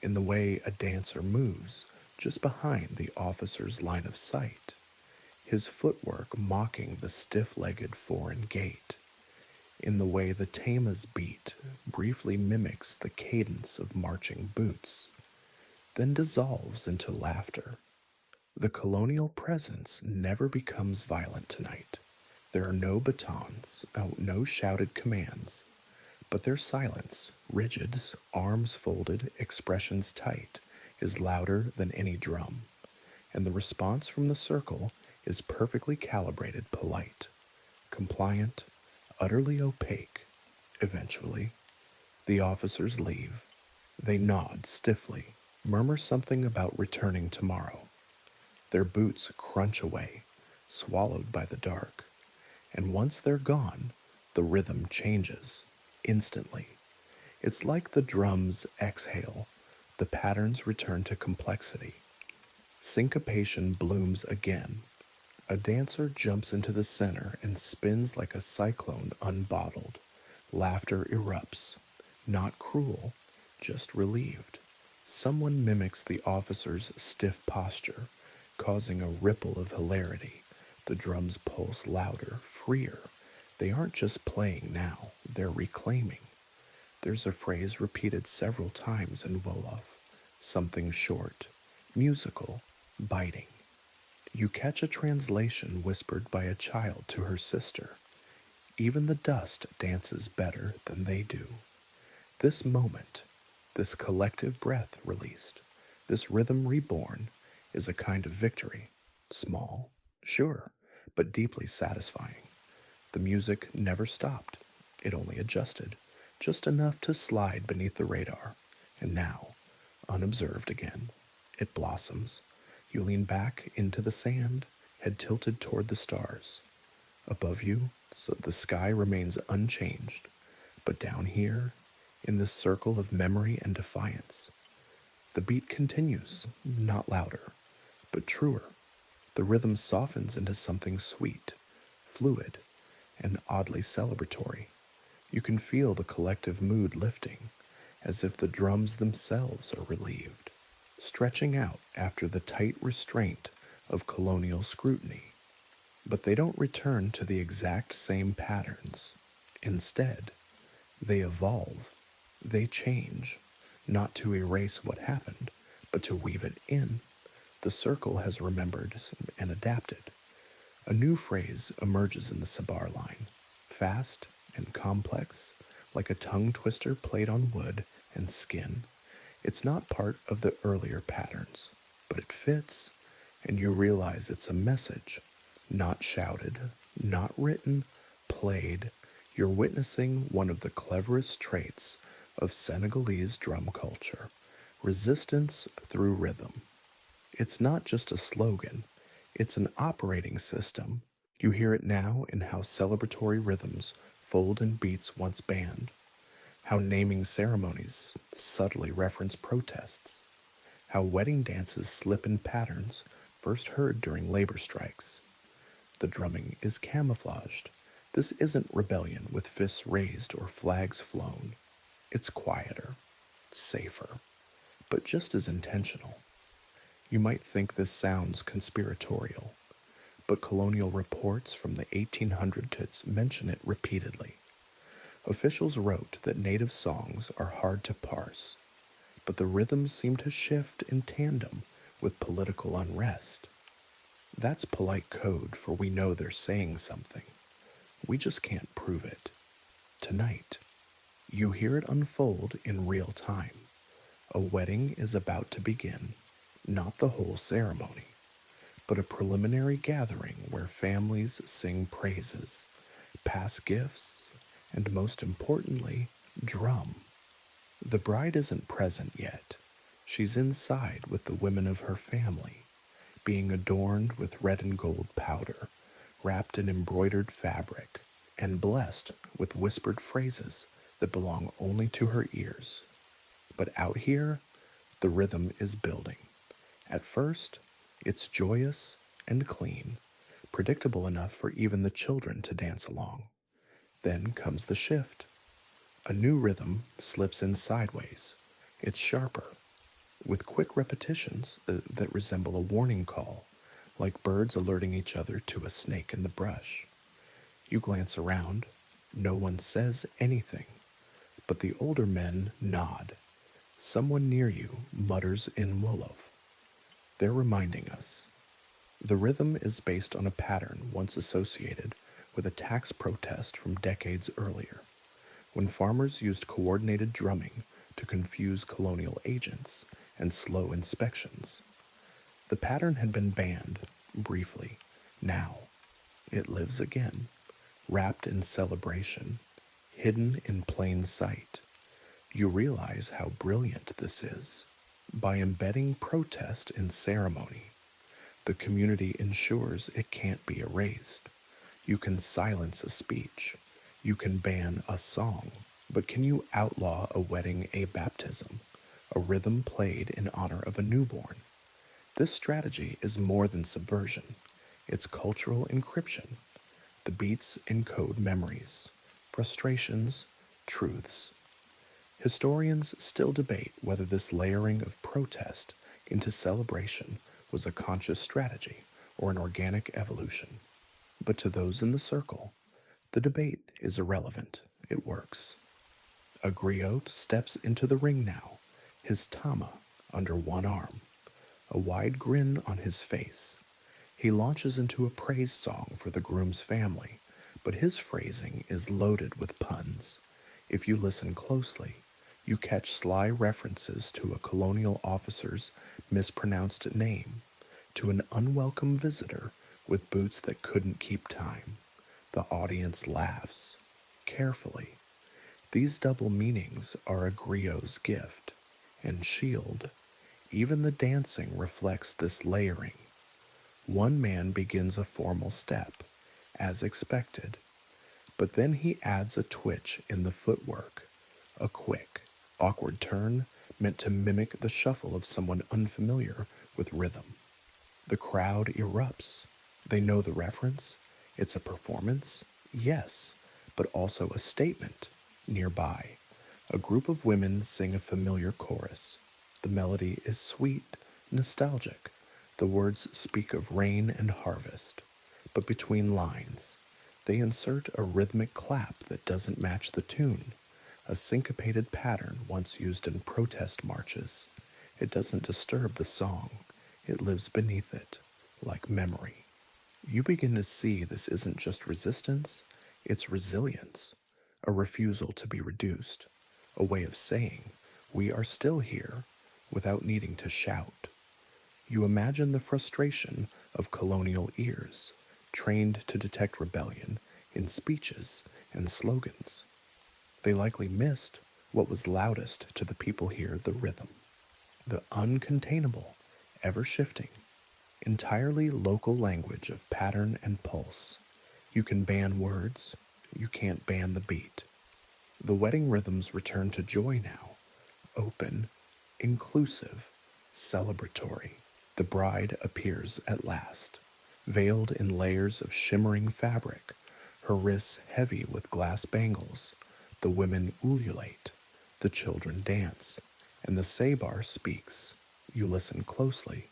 in the way a dancer moves just behind the officer's line of sight, his footwork mocking the stiff-legged foreign gait, in the way the tama's beat briefly mimics the cadence of marching boots, then dissolves into laughter. The colonial presence never becomes violent tonight. There are no batons, no shouted commands, but their silence, rigid, arms folded, expressions tight, is louder than any drum, and the response from the circle is perfectly calibrated, polite, compliant, utterly opaque. Eventually, the officers leave. They nod stiffly, murmur something about returning tomorrow. Their boots crunch away, swallowed by the dark. And once they're gone, the rhythm changes, instantly. It's like the drums exhale, the patterns return to complexity. Syncopation blooms again. A dancer jumps into the center and spins like a cyclone unbottled. Laughter erupts, not cruel, just relieved. Someone mimics the officer's stiff posture, causing a ripple of hilarity. The drums pulse louder, freer. They aren't just playing now, they're reclaiming. There's a phrase repeated several times in Wolof, something short, musical, biting. You catch a translation whispered by a child to her sister. Even the dust dances better than they do. This moment, this collective breath released, this rhythm reborn, is a kind of victory. Small, sure, but deeply satisfying. The music never stopped. It only adjusted, just enough to slide beneath the radar. And now, unobserved again, it blossoms. You lean back into the sand, head tilted toward the stars. Above you, so the sky remains unchanged. But down here, in this circle of memory and defiance, the beat continues, not louder, but truer. The rhythm softens into something sweet, fluid, and oddly celebratory. You can feel the collective mood lifting, as if the drums themselves are relieved, stretching out after the tight restraint of colonial scrutiny. But they don't return to the exact same patterns. Instead, they evolve, they change, not to erase what happened, but to weave it in. The circle has remembered and adapted. A new phrase emerges in the Sabar line, fast and complex, like a tongue twister played on wood and skin. It's not part of the earlier patterns, but it fits, and you realize it's a message, not shouted, not written, played. You're witnessing one of the cleverest traits of Senegalese drum culture, resistance through rhythm. It's not just a slogan, it's an operating system. You hear it now in how celebratory rhythms fold in beats once banned, how naming ceremonies subtly reference protests, how wedding dances slip in patterns first heard during labor strikes. The drumming is camouflaged. This isn't rebellion with fists raised or flags flown. It's quieter, safer, but just as intentional. You might think this sounds conspiratorial, but colonial reports from the 1800s mention it repeatedly. Officials wrote that native songs are hard to parse, but the rhythms seem to shift in tandem with political unrest. That's polite code for we know they're saying something. We just can't prove it. Tonight, you hear it unfold in real time. A wedding is about to begin, not the whole ceremony, but a preliminary gathering where families sing praises, pass gifts, and most importantly, drum. The bride isn't present yet. She's inside with the women of her family, being adorned with red and gold powder, wrapped in embroidered fabric, and blessed with whispered phrases that belong only to her ears. But out here, the rhythm is building. At first, it's joyous and clean, predictable enough for even the children to dance along. Then comes the shift. A new rhythm slips in sideways. It's sharper, with quick repetitions that resemble a warning call, like birds alerting each other to a snake in the brush. You glance around. No one says anything, but the older men nod. Someone near you mutters in Wolof. They're reminding us. The rhythm is based on a pattern once associated with a tax protest from decades earlier, when farmers used coordinated drumming to confuse colonial agents and slow inspections. The pattern had been banned, briefly. Now, it lives again, wrapped in celebration, hidden in plain sight. You realize how brilliant this is. By embedding protest in ceremony, the community ensures it can't be erased. You can silence a speech. You can ban a song. But can you outlaw a wedding, a baptism, a rhythm played in honor of a newborn? This strategy is more than subversion. It's cultural encryption. The beats encode memories, frustrations, truths. Historians still debate whether this layering of protest into celebration was a conscious strategy or an organic evolution. But to those in the circle, the debate is irrelevant. It works. A griot steps into the ring now, his tama under one arm, a wide grin on his face. He launches into a praise song for the groom's family, but his phrasing is loaded with puns. If you listen closely, you catch sly references to a colonial officer's mispronounced name, to an unwelcome visitor with boots that couldn't keep time. The audience laughs. Carefully. These double meanings are a griot's gift, and shield. Even the dancing reflects this layering. One man begins a formal step, as expected, but then he adds a twitch in the footwork, a quick, awkward turn meant to mimic the shuffle of someone unfamiliar with rhythm. The crowd erupts. They know the reference. It's a performance, yes, but also a statement. Nearby, a group of women sing a familiar chorus. The melody is sweet, nostalgic. The words speak of rain and harvest. But between lines, they insert a rhythmic clap that doesn't match the tune, a syncopated pattern once used in protest marches. It doesn't disturb the song. It lives beneath it, like memory. You begin to see this isn't just resistance, it's resilience, a refusal to be reduced, a way of saying, we are still here, without needing to shout. You imagine the frustration of colonial ears, trained to detect rebellion in speeches and slogans. They likely missed what was loudest to the people here, the rhythm, the uncontainable, ever-shifting, entirely local language of pattern and pulse. You can ban words, you can't ban the beat. The wedding rhythms return to joy now, open, inclusive, celebratory. The bride appears at last, veiled in layers of shimmering fabric, her wrists heavy with glass bangles. The women ululate, the children dance, and the sabar speaks. You listen closely.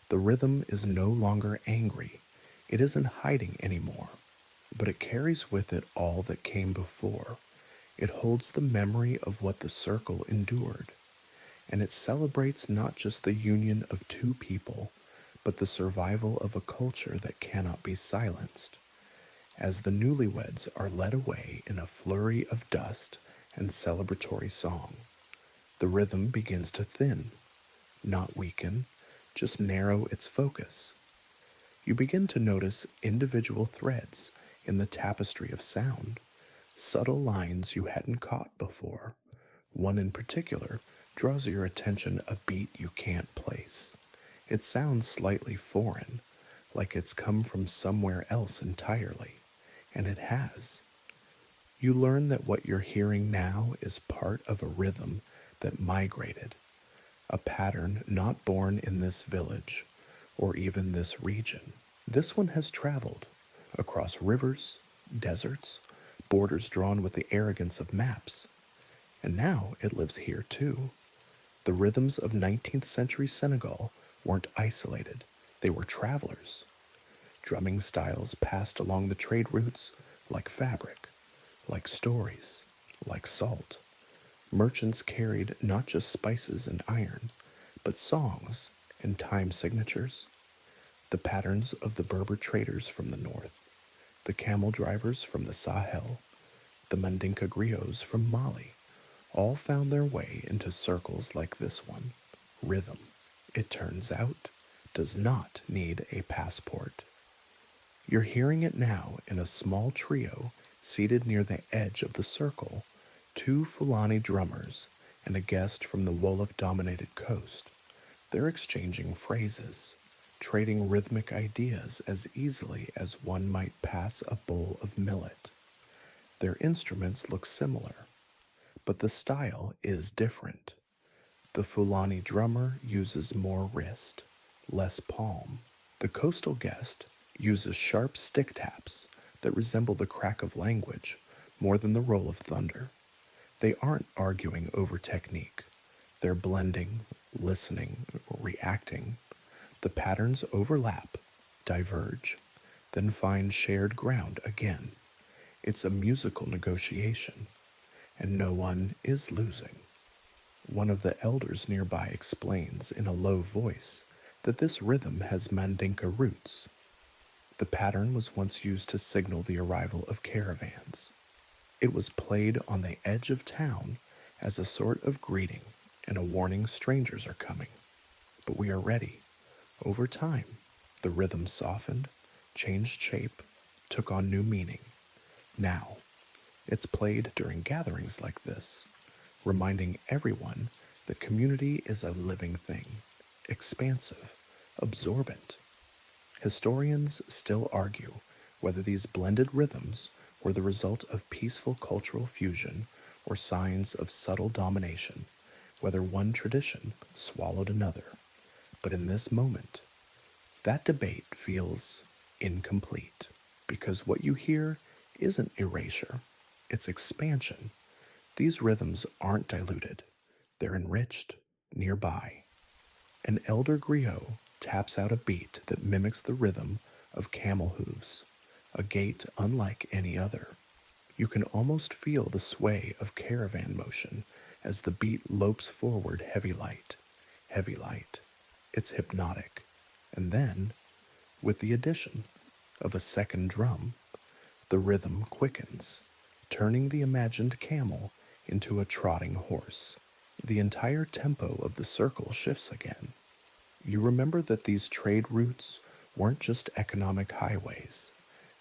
The rhythm is no longer angry. It isn't hiding anymore, but it carries with it all that came before. It holds the memory of what the circle endured, and it celebrates not just the union of two people, but the survival of a culture that cannot be silenced. As the newlyweds are led away in a flurry of dust and celebratory song, the rhythm begins to thin, not weaken, just narrow its focus. You begin to notice individual threads in the tapestry of sound, subtle lines you hadn't caught before. One in particular draws your attention, a beat you can't place. It sounds slightly foreign, like it's come from somewhere else entirely, and it has. You learn that what you're hearing now is part of a rhythm that migrated, a pattern not born in this village or even this region. This one has traveled across rivers, deserts, borders drawn with the arrogance of maps, and now it lives here too. The rhythms of 19th century Senegal weren't isolated, they were travelers. Drumming styles passed along the trade routes like fabric, like stories, like salt. Merchants carried not just spices and iron, but songs and time signatures. The patterns of the Berber traders from the north, the camel drivers from the Sahel, the Mandinka griots from Mali, all found their way into circles like this one. Rhythm, it turns out, does not need a passport. You're hearing it now in a small trio seated near the edge of the circle, two Fulani drummers and a guest from the Wolof-dominated coast. They're exchanging phrases, trading rhythmic ideas as easily as one might pass a bowl of millet. Their instruments look similar, but the style is different. The Fulani drummer uses more wrist, less palm. The coastal guest uses sharp stick taps that resemble the crack of language more than the roll of thunder. They aren't arguing over technique. They're blending, listening, reacting. The patterns overlap, diverge, then find shared ground again. It's a musical negotiation, and no one is losing. One of the elders nearby explains in a low voice that this rhythm has Mandinka roots. The pattern was once used to signal the arrival of caravans. It was played on the edge of town as a sort of greeting and a warning strangers are coming. But we are ready. Over time, the rhythm softened, changed shape, took on new meaning. Now, it's played during gatherings like this, reminding everyone that community is a living thing, expansive, absorbent. Historians still argue whether these blended rhythms were the result of peaceful cultural fusion or signs of subtle domination, whether one tradition swallowed another. But in this moment, that debate feels incomplete because what you hear isn't erasure, it's expansion. These rhythms aren't diluted, they're enriched nearby. An elder griot taps out a beat that mimics the rhythm of camel hooves, a gait unlike any other. You can almost feel the sway of caravan motion as the beat lopes forward heavy light, heavy light. It's hypnotic. And then, with the addition of a second drum, the rhythm quickens, turning the imagined camel into a trotting horse. The entire tempo of the circle shifts again. You remember that these trade routes weren't just economic highways,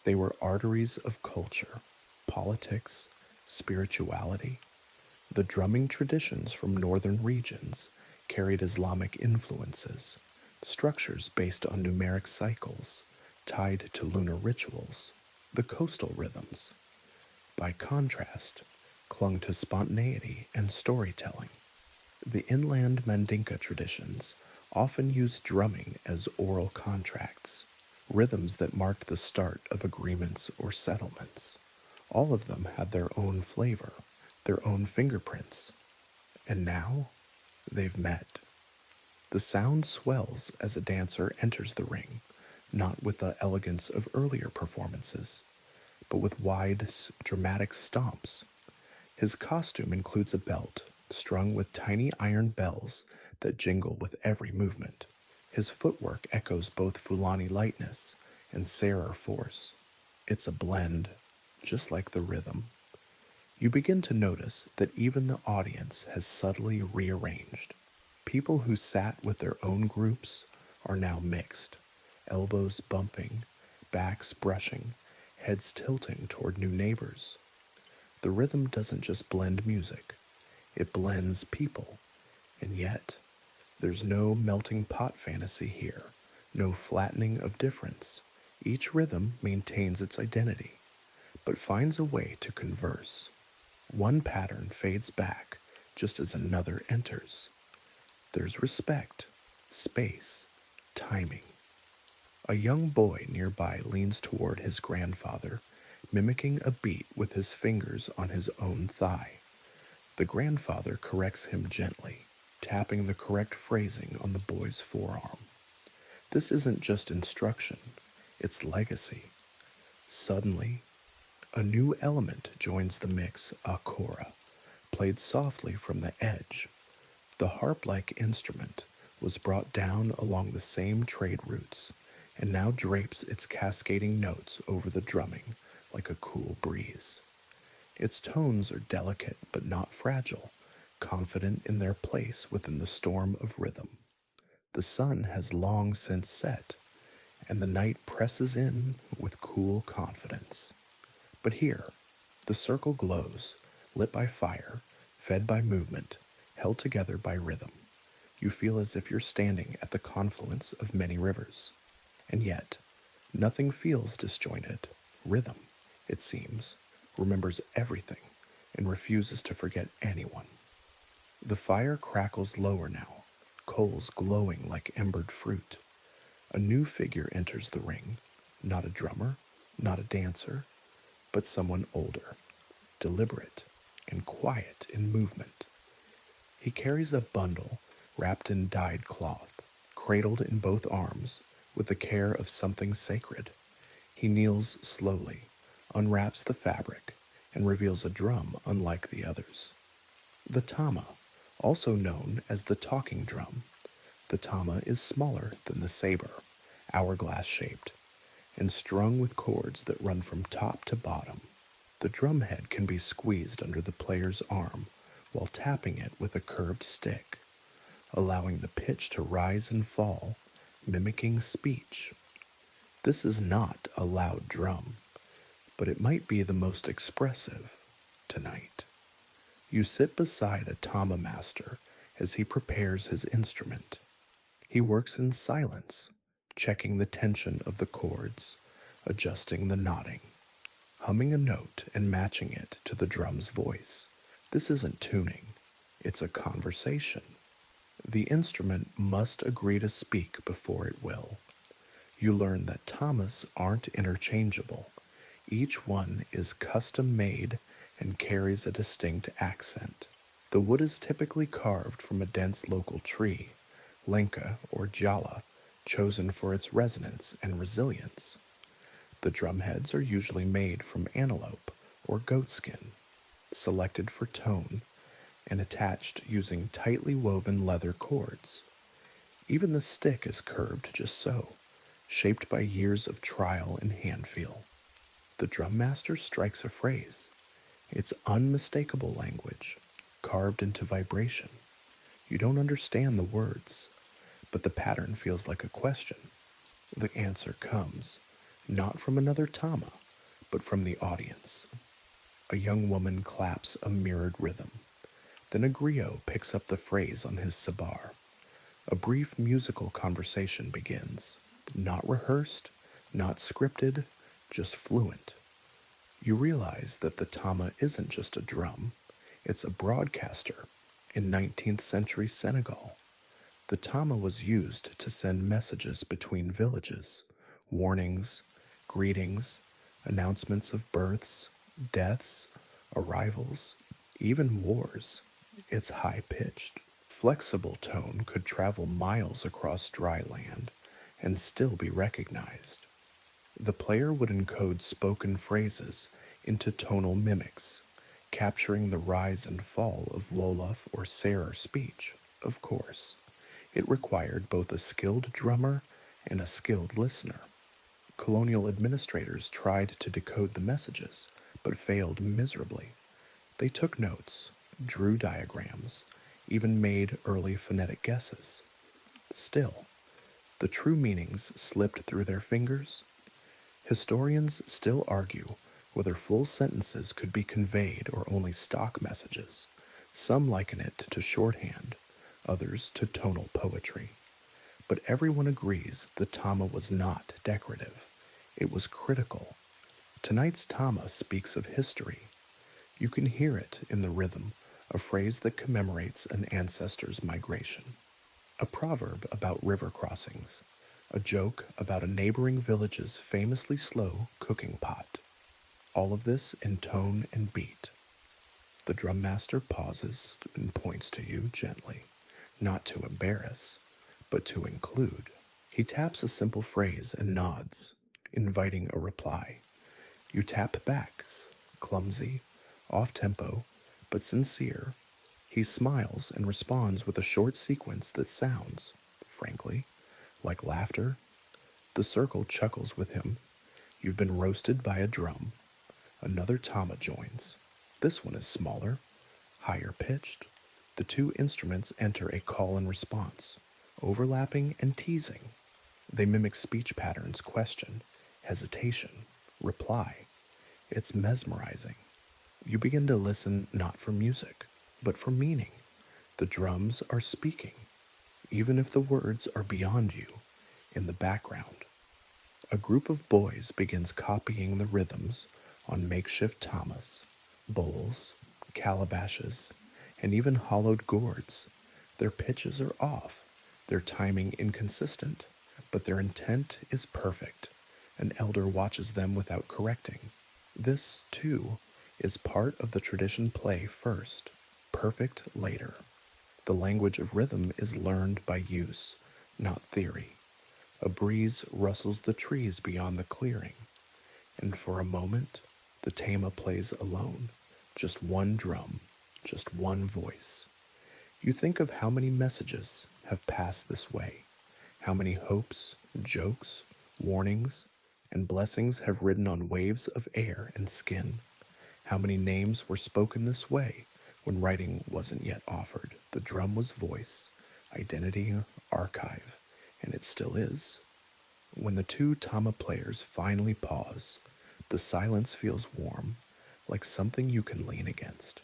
they were arteries of culture, politics, spirituality. The drumming traditions from northern regions carried Islamic influences, structures based on numeric cycles, tied to lunar rituals. The coastal rhythms, by contrast, clung to spontaneity and storytelling. The inland Mandinka traditions often used drumming as oral contracts, rhythms that marked the start of agreements or settlements. All of them had their own flavor, their own fingerprints. And now, they've met. The sound swells as a dancer enters the ring, not with the elegance of earlier performances, but with wide, dramatic stomps. His costume includes a belt strung with tiny iron bells that jingle with every movement. His footwork echoes both Fulani lightness and Serer force. It's a blend, just like the rhythm. You begin to notice that even the audience has subtly rearranged. People who sat with their own groups are now mixed, elbows bumping, backs brushing, heads tilting toward new neighbors. The rhythm doesn't just blend music, it blends people. And yet, there's no melting pot fantasy here, no flattening of difference. Each rhythm maintains its identity, but finds a way to converse. One pattern fades back just as another enters. There's respect, space, timing. A young boy nearby leans toward his grandfather, mimicking a beat with his fingers on his own thigh. The grandfather corrects him gently, tapping the correct phrasing on the boy's forearm. This isn't just instruction, it's legacy. Suddenly, a new element joins the mix, a kora, played softly from the edge. The harp-like instrument was brought down along the same trade routes, and now drapes its cascading notes over the drumming like a cool breeze. Its tones are delicate but not fragile, confident in their place within the storm of rhythm. The sun has long since set, and the night presses in with cool confidence. But here, the circle glows, lit by fire, fed by movement, held together by rhythm. You feel as if you're standing at the confluence of many rivers. And yet, nothing feels disjointed. Rhythm, it seems, remembers everything and refuses to forget anyone. The fire crackles lower now, coals glowing like embered fruit. A new figure enters the ring, not a drummer, not a dancer, but someone older, deliberate, and quiet in movement. He carries a bundle wrapped in dyed cloth, cradled in both arms with the care of something sacred. He kneels slowly, unwraps the fabric, and reveals a drum unlike the others. The tama, also known as the talking drum. The tama is smaller than the saber, hourglass-shaped, and strung with cords that run from top to bottom. The drum head can be squeezed under the player's arm while tapping it with a curved stick, allowing the pitch to rise and fall, mimicking speech. This is not a loud drum, but it might be the most expressive tonight. You sit beside a tama master as he prepares his instrument. He works in silence, checking the tension of the chords, adjusting the knotting, humming a note and matching it to the drum's voice. This isn't tuning, it's a conversation. The instrument must agree to speak before it will. You learn that tamas aren't interchangeable. Each one is custom made and carries a distinct accent. The wood is typically carved from a dense local tree, lenca or jala, chosen for its resonance and resilience. The drumheads are usually made from antelope or goat skin, selected for tone, and attached using tightly woven leather cords. Even the stick is curved just so, shaped by years of trial and hand feel. The drum master strikes a phrase. It's unmistakable language, carved into vibration. You don't understand the words, but the pattern feels like a question. The answer comes, not from another tama, but from the audience. A young woman claps a mirrored rhythm. Then a griot picks up the phrase on his sabar. A brief musical conversation begins, not rehearsed, not scripted, just fluent. You realize that the tama isn't just a drum, it's a broadcaster. In 19th century Senegal, the tama was used to send messages between villages, warnings, greetings, announcements of births, deaths, arrivals, even wars. Its high-pitched, flexible tone could travel miles across dry land and still be recognized. The player would encode spoken phrases into tonal mimics, capturing the rise and fall of Wolof or Serer speech. Of course, it required both a skilled drummer and a skilled listener. Colonial administrators tried to decode the messages, but failed miserably. They took notes, drew diagrams, even made early phonetic guesses. Still, the true meanings slipped through their fingers. Historians still argue whether full sentences could be conveyed or only stock messages. Some liken it to shorthand, others to tonal poetry. But everyone agrees the tama was not decorative. It was critical. Tonight's tama speaks of history. You can hear it in the rhythm, a phrase that commemorates an ancestor's migration. A proverb about river crossings, a joke about a neighboring village's famously slow cooking pot. All of this in tone and beat. The drum master pauses and points to you gently, not to embarrass, but to include. He taps a simple phrase and nods, inviting a reply. You tap backs, clumsy, off-tempo, but sincere. He smiles and responds with a short sequence that sounds, frankly, like laughter. The circle chuckles with him. You've been roasted by a drum. Another tama joins. This one is smaller, higher pitched. The two instruments enter a call and response, overlapping and teasing. They mimic speech patterns: question, hesitation, reply. It's mesmerizing. You begin to listen not for music, but for meaning. The drums are speaking, even if the words are beyond you, in the background. A group of boys begins copying the rhythms on makeshift tamas, bowls, calabashes, and even hollowed gourds. Their pitches are off, their timing inconsistent, but their intent is perfect. An elder watches them without correcting. This, too, is part of the tradition: play first, perfect later. The language of rhythm is learned by use, not theory. A breeze rustles the trees beyond the clearing, and for a moment, the tama plays alone, just one drum, just one voice. You think of how many messages have passed this way, how many hopes, jokes, warnings, and blessings have ridden on waves of air and skin. How many names were spoken this way when writing wasn't yet offered? The drum was voice, identity, archive, and it still is. When the two tama players finally pause, the silence feels warm, like something you can lean against.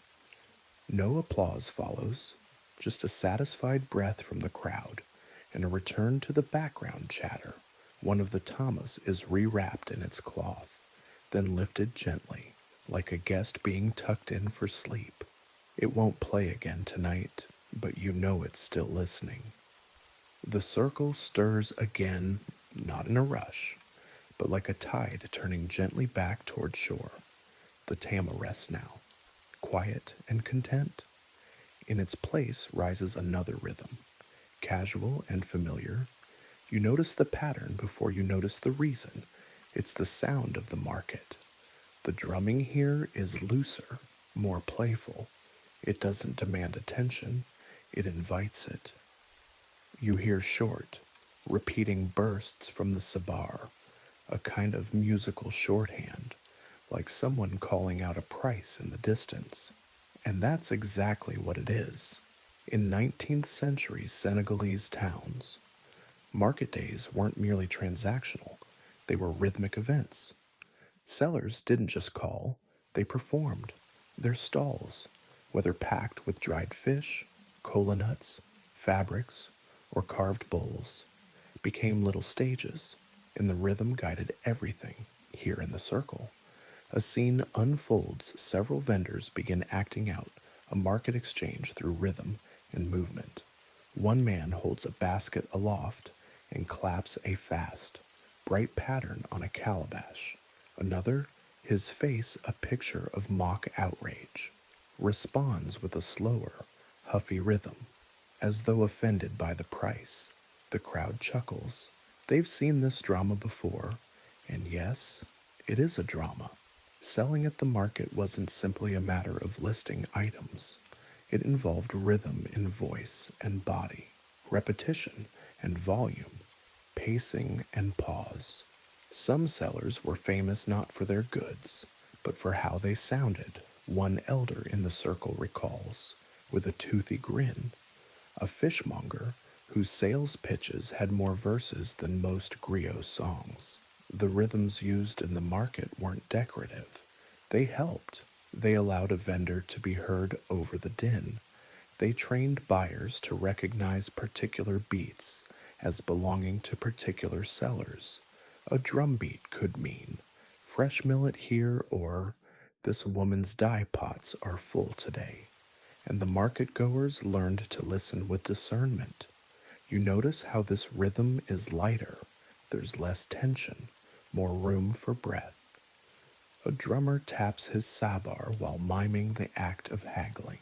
No applause follows, just a satisfied breath from the crowd and a return to the background chatter. One of the tamas is rewrapped in its cloth, then lifted gently, like a guest being tucked in for sleep. It won't play again tonight, but you know it's still listening. The circle stirs again, not in a rush, but like a tide turning gently back toward shore. The tama rests now, quiet and content. In its place rises another rhythm, casual and familiar. You notice the pattern before you notice the reason. It's the sound of the market. The drumming here is looser, more playful. It doesn't demand attention, it invites it. You hear short, repeating bursts from the sabar, a kind of musical shorthand, like someone calling out a price in the distance. And that's exactly what it is. In 19th century Senegalese towns, market days weren't merely transactional, they were rhythmic events. Sellers didn't just call, they performed. Their stalls, whether packed with dried fish, cola nuts, fabrics, or carved bowls, became little stages, and the rhythm guided everything here in the circle. A scene unfolds, several vendors begin acting out a market exchange through rhythm and movement. One man holds a basket aloft and claps a fast, bright pattern on a calabash. Another, his face a picture of mock outrage, responds with a slower, huffy rhythm, as though offended by the price. The crowd chuckles. They've seen this drama before, and yes, it is a drama. Selling at the market wasn't simply a matter of listing items. It involved rhythm in voice and body, repetition and volume, pacing and pause. Some sellers were famous not for their goods, but for how they sounded. One elder in the circle recalls, with a toothy grin, a fishmonger whose sales pitches had more verses than most griot songs. The rhythms used in the market weren't decorative. They helped. They allowed a vendor to be heard over the din. They trained buyers to recognize particular beats as belonging to particular sellers. A drum beat could mean, fresh millet here, or this woman's dye pots are full today. And the market goers learned to listen with discernment. You notice how this rhythm is lighter. There's less tension, more room for breath. A drummer taps his sabar while miming the act of haggling.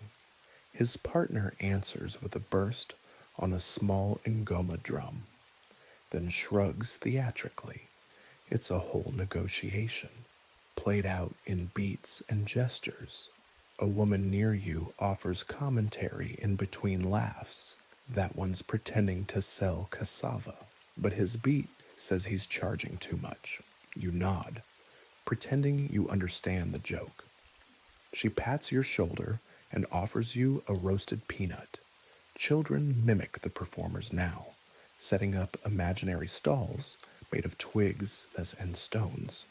His partner answers with a burst on a small ngoma drum, then shrugs theatrically. It's a whole negotiation, played out in beats and gestures. A woman near you offers commentary in between laughs. That one's pretending to sell cassava, but his beat says he's charging too much. You nod, pretending you understand the joke. She pats your shoulder and offers you a roasted peanut. Children mimic the performers now, setting up imaginary stalls made of twigs and stones.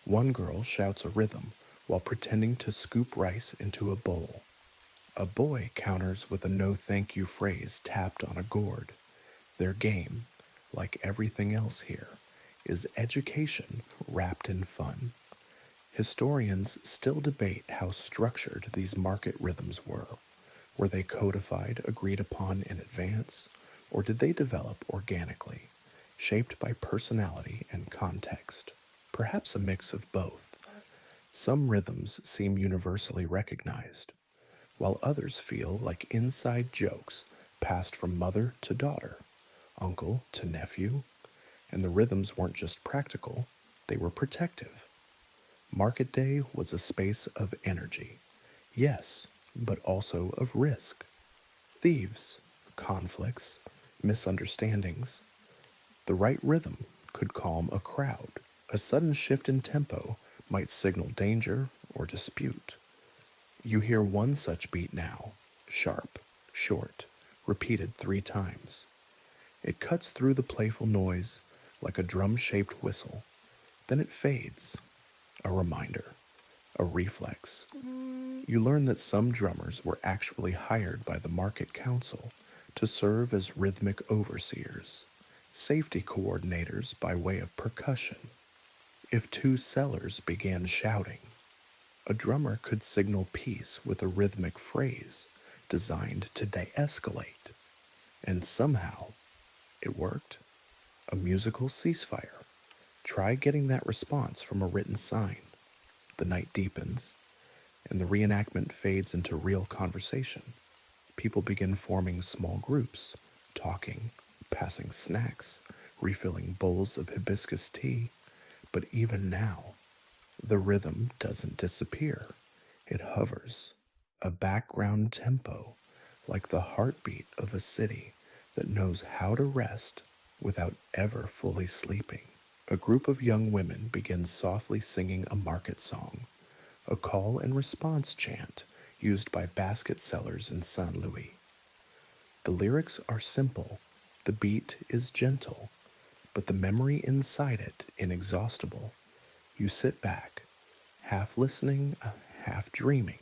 One girl shouts a rhythm while pretending to scoop rice into a bowl. A boy counters with a no thank you phrase tapped on a gourd. Their game, like everything else here, is education wrapped in fun. Historians still debate how structured these market rhythms were. Were they codified, agreed upon in advance, or did they develop organically, shaped by personality and context? Perhaps a mix of both. Some rhythms seem universally recognized, while others feel like inside jokes passed from mother to daughter, uncle to nephew, and the rhythms weren't just practical, they were protective. Market day was a space of energy, yes, but also of risk. Thieves, conflicts, misunderstandings. The right rhythm could calm a crowd. A sudden shift in tempo might signal danger or dispute. You hear one such beat now, sharp, short, repeated 3 times. It cuts through the playful noise like a drum-shaped whistle. Then it fades. A reminder, a reflex. You learn that some drummers were actually hired by the market council to serve as rhythmic overseers, safety coordinators by way of percussion. If two sellers began shouting, a drummer could signal peace with a rhythmic phrase designed to de-escalate. And somehow, it worked. A musical ceasefire. Try getting that response from a written sign. The night deepens, and the reenactment fades into real conversation. People begin forming small groups, talking, passing snacks, refilling bowls of hibiscus tea. But even now, the rhythm doesn't disappear. It hovers, a background tempo, like the heartbeat of a city that knows how to rest without ever fully sleeping. A group of young women begins softly singing a market song, a call and response chant used by basket sellers in Saint Louis. The lyrics are simple, the beat is gentle, but the memory inside it inexhaustible. You sit back, half listening, half dreaming,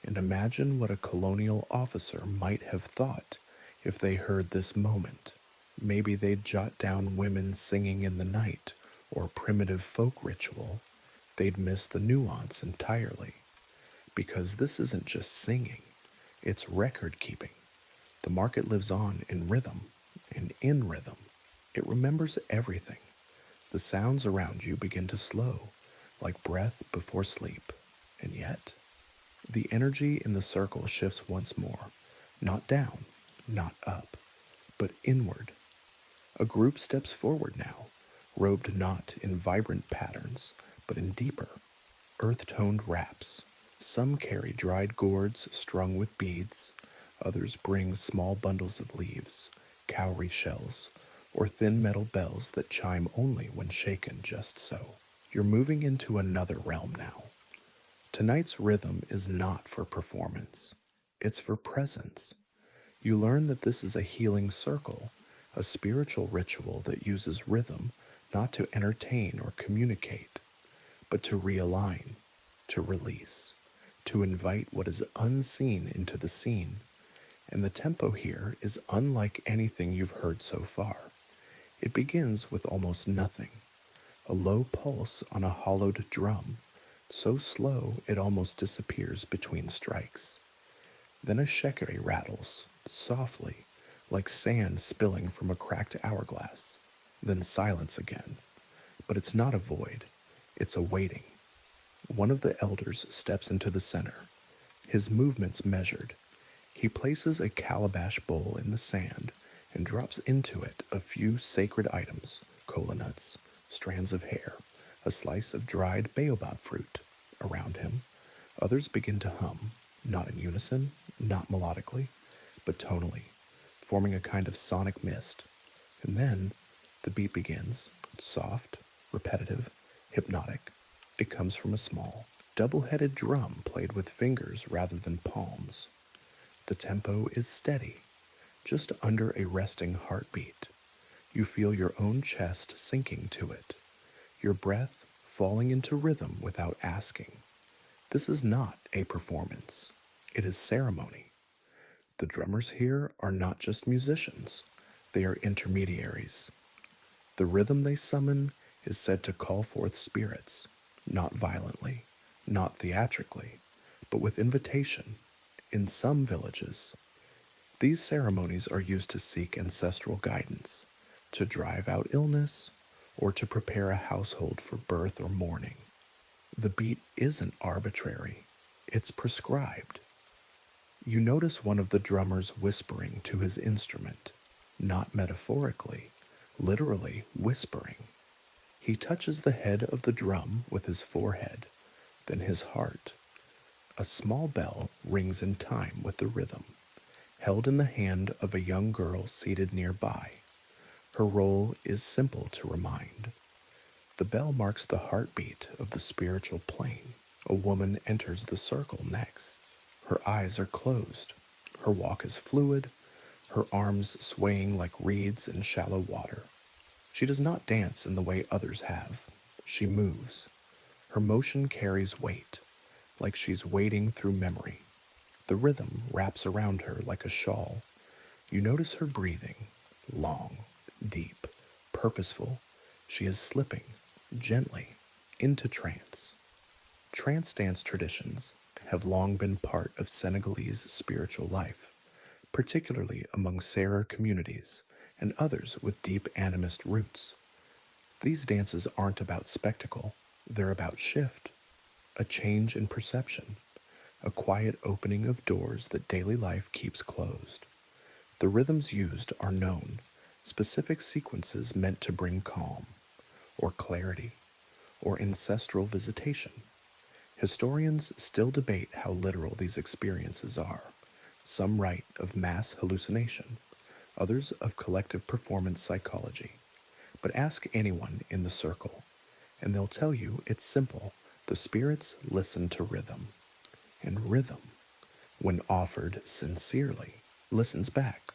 and imagine what a colonial officer might have thought if they heard this moment. Maybe they'd jot down women singing in the night or primitive folk ritual. They'd miss the nuance entirely. Because this isn't just singing, it's record keeping. The market lives on in rhythm, and in rhythm, it remembers everything. The sounds around you begin to slow, like breath before sleep. And yet, the energy in the circle shifts once more, not down, not up, but inward. A group steps forward now, robed not in vibrant patterns, but in deeper, earth-toned wraps. Some carry dried gourds strung with beads, others bring small bundles of leaves, cowrie shells, or thin metal bells that chime only when shaken just so. You're moving into another realm now. Tonight's rhythm is not for performance, it's for presence. You learn that this is a healing circle, a spiritual ritual that uses rhythm not to entertain or communicate, but to realign, to release, to invite what is unseen into the scene. And the tempo here is unlike anything you've heard so far. It begins with almost nothing, a low pulse on a hollowed drum, so slow it almost disappears between strikes. Then a shekere rattles, softly, like sand spilling from a cracked hourglass. Then silence again. But it's not a void, it's a waiting. One of the elders steps into the center, his movements measured. He places a calabash bowl in the sand and drops into it a few sacred items, kola nuts, strands of hair, a slice of dried baobab fruit. Around him, others begin to hum, not in unison, not melodically, but tonally, forming a kind of sonic mist. And then the beat begins, soft, repetitive, hypnotic. It comes from a small, double-headed drum played with fingers rather than palms. The tempo is steady, just under a resting heartbeat. You feel your own chest sinking to it, your breath falling into rhythm without asking. This is not a performance. It is ceremony. The drummers here are not just musicians. They are intermediaries. The rhythm they summon is said to call forth spirits, not violently, not theatrically, but with invitation. In some villages, these ceremonies are used to seek ancestral guidance, to drive out illness, or to prepare a household for birth or mourning. The beat isn't arbitrary, it's prescribed. You notice one of the drummers whispering to his instrument, not metaphorically, literally whispering. He touches the head of the drum with his forehead, then his heart. A small bell rings in time with the rhythm, held in the hand of a young girl seated nearby. Her role is simple to remind. The bell marks the heartbeat of the spiritual plane. A woman enters the circle next. Her eyes are closed. Her walk is fluid, her arms swaying like reeds in shallow water. She does not dance in the way others have. She moves. Her motion carries weight, like she's wading through memory. The rhythm wraps around her like a shawl. You notice her breathing, long, deep, purposeful. She is slipping, gently, into trance. Trance dance traditions have long been part of Senegalese spiritual life, particularly among Serer communities and others with deep animist roots. These dances aren't about spectacle, they're about shift, a change in perception, a quiet opening of doors that daily life keeps closed. The rhythms used are known, specific sequences meant to bring calm, or clarity, or ancestral visitation. Historians still debate how literal these experiences are. Some write of mass hallucination, others of collective performance psychology. But ask anyone in the circle, and they'll tell you it's simple. The spirits listen to rhythm, and rhythm, when offered sincerely, listens back.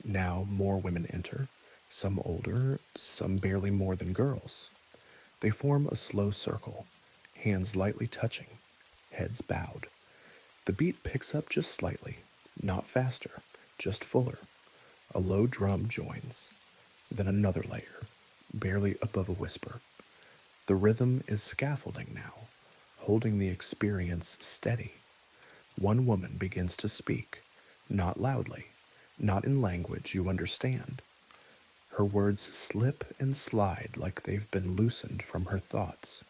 Now more women enter, some older, some barely more than girls. They form a slow circle, hands lightly touching, heads bowed. The beat picks up just slightly, not faster, just fuller. A low drum joins, then another layer, barely above a whisper. The rhythm is scaffolding now, holding the experience steady. One woman begins to speak, not loudly, not in language you understand. Her words slip and slide like they've been loosened from her thoughts.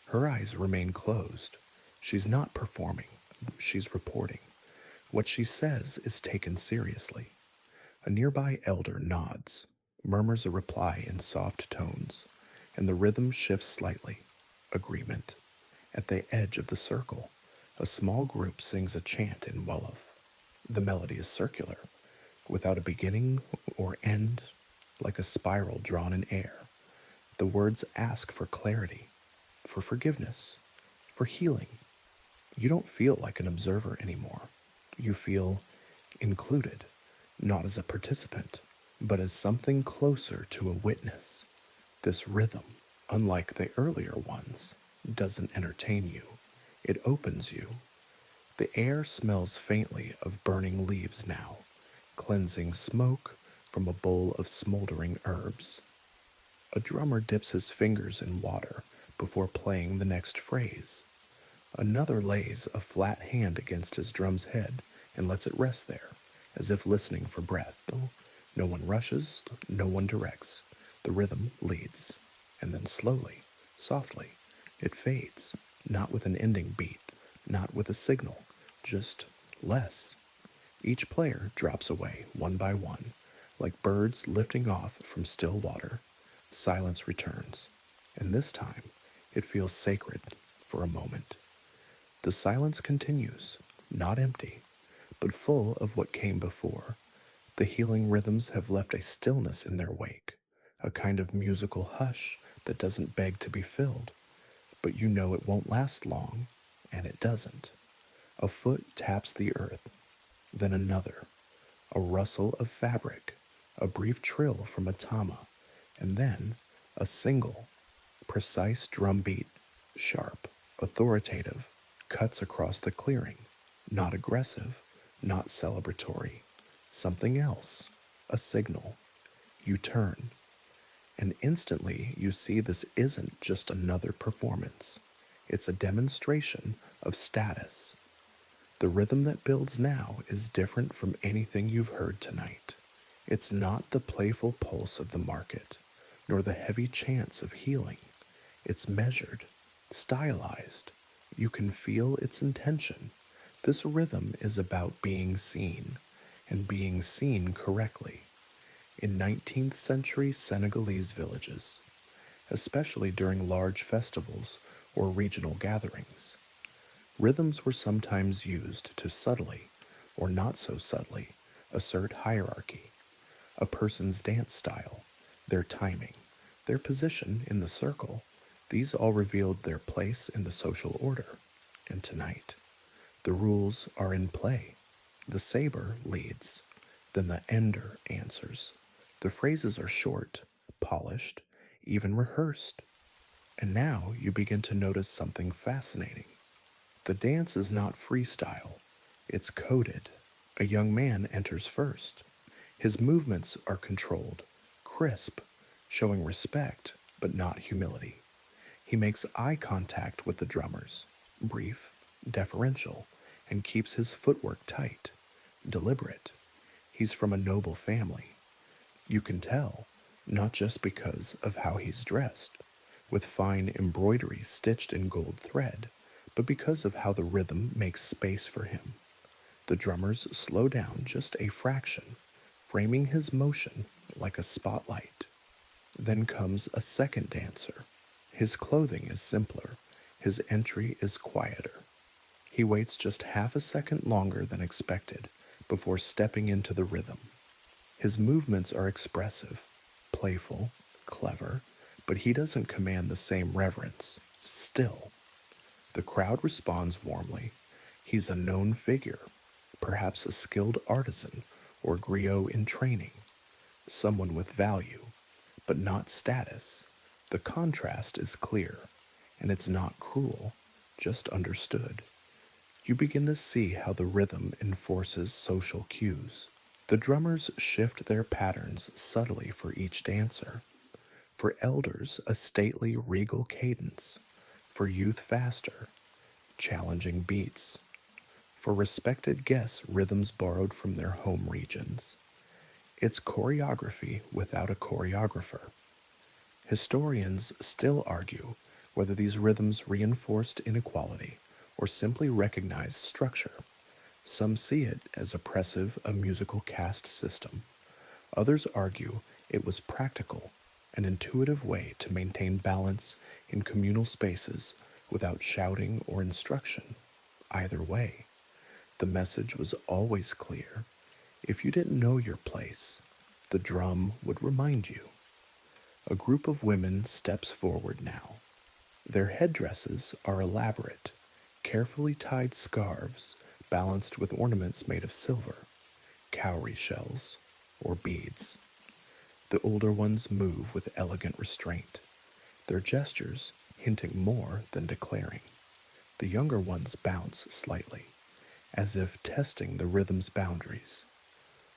Her eyes remain closed. She's not performing, she's reporting. What she says is taken seriously. A nearby elder nods, murmurs a reply in soft tones, and the rhythm shifts slightly. Agreement. At the edge of the circle, a small group sings a chant in Wolof. The melody is circular, without a beginning or end, like a spiral drawn in air. The words ask for clarity, for forgiveness, for healing. You don't feel like an observer anymore. You feel included, not as a participant, but as something closer to a witness. This rhythm, unlike the earlier ones, doesn't entertain you. It opens you. The air smells faintly of burning leaves now, cleansing smoke from a bowl of smoldering herbs. A drummer dips his fingers in water before playing the next phrase. Another lays a flat hand against his drum's head and lets it rest there, as if listening for breath. No one rushes, no one directs. The rhythm leads, and then slowly, softly, it fades, not with an ending beat, not with a signal, just less. Each player drops away one by one, like birds lifting off from still water. Silence returns, and this time it feels sacred for a moment. The silence continues, not empty, but full of what came before. The healing rhythms have left a stillness in their wake, a kind of musical hush that doesn't beg to be filled, but you know it won't last long, and it doesn't. A foot taps the earth, then another, a rustle of fabric, a brief trill from a tama, and then a single, precise drum beat, sharp, authoritative, cuts across the clearing, not aggressive, not celebratory, something else, a signal. You turn, and instantly you see this isn't just another performance. It's a demonstration of status. The rhythm that builds now is different from anything you've heard tonight. It's not the playful pulse of the market, nor the heavy chants of healing. It's measured, stylized. You can feel its intention. This rhythm is about being seen, and being seen correctly. In 19th century Senegalese villages, especially during large festivals or regional gatherings, rhythms were sometimes used to subtly, or not so subtly, assert hierarchy, a person's dance style, their timing, their position in the circle, These all revealed their place in the social order, and tonight, the rules are in play. The saber leads, then the ender answers. The phrases are short, polished, even rehearsed. And now you begin to notice something fascinating. The dance is not freestyle, it's coded. A young man enters first. His movements are controlled, crisp, showing respect but not humility. He makes eye contact with the drummers, brief, deferential, and keeps his footwork tight, deliberate. He's from a noble family. You can tell, not just because of how he's dressed, with fine embroidery stitched in gold thread, but because of how the rhythm makes space for him. The drummers slow down just a fraction, framing his motion like a spotlight. Then comes a second dancer. His clothing is simpler, his entry is quieter. He waits just half a second longer than expected before stepping into the rhythm. His movements are expressive, playful, clever, but he doesn't command the same reverence. Still, the crowd responds warmly. He's a known figure, perhaps a skilled artisan or griot in training, someone with value, but not status. The contrast is clear, and it's not cruel, just understood. You begin to see how the rhythm enforces social cues. The drummers shift their patterns subtly for each dancer. For elders, a stately, regal cadence. For youth, faster, challenging beats. For respected guests, rhythms borrowed from their home regions. It's choreography without a choreographer. Historians still argue whether these rhythms reinforced inequality or simply recognized structure. Some see it as oppressive, a musical caste system. Others argue it was practical, an intuitive way to maintain balance in communal spaces without shouting or instruction. Either way, the message was always clear. If you didn't know your place, the drum would remind you. A group of women steps forward now. Their headdresses are elaborate, carefully tied scarves balanced with ornaments made of silver, cowrie shells, or beads. The older ones move with elegant restraint, their gestures hinting more than declaring. The younger ones bounce slightly, as if testing the rhythm's boundaries.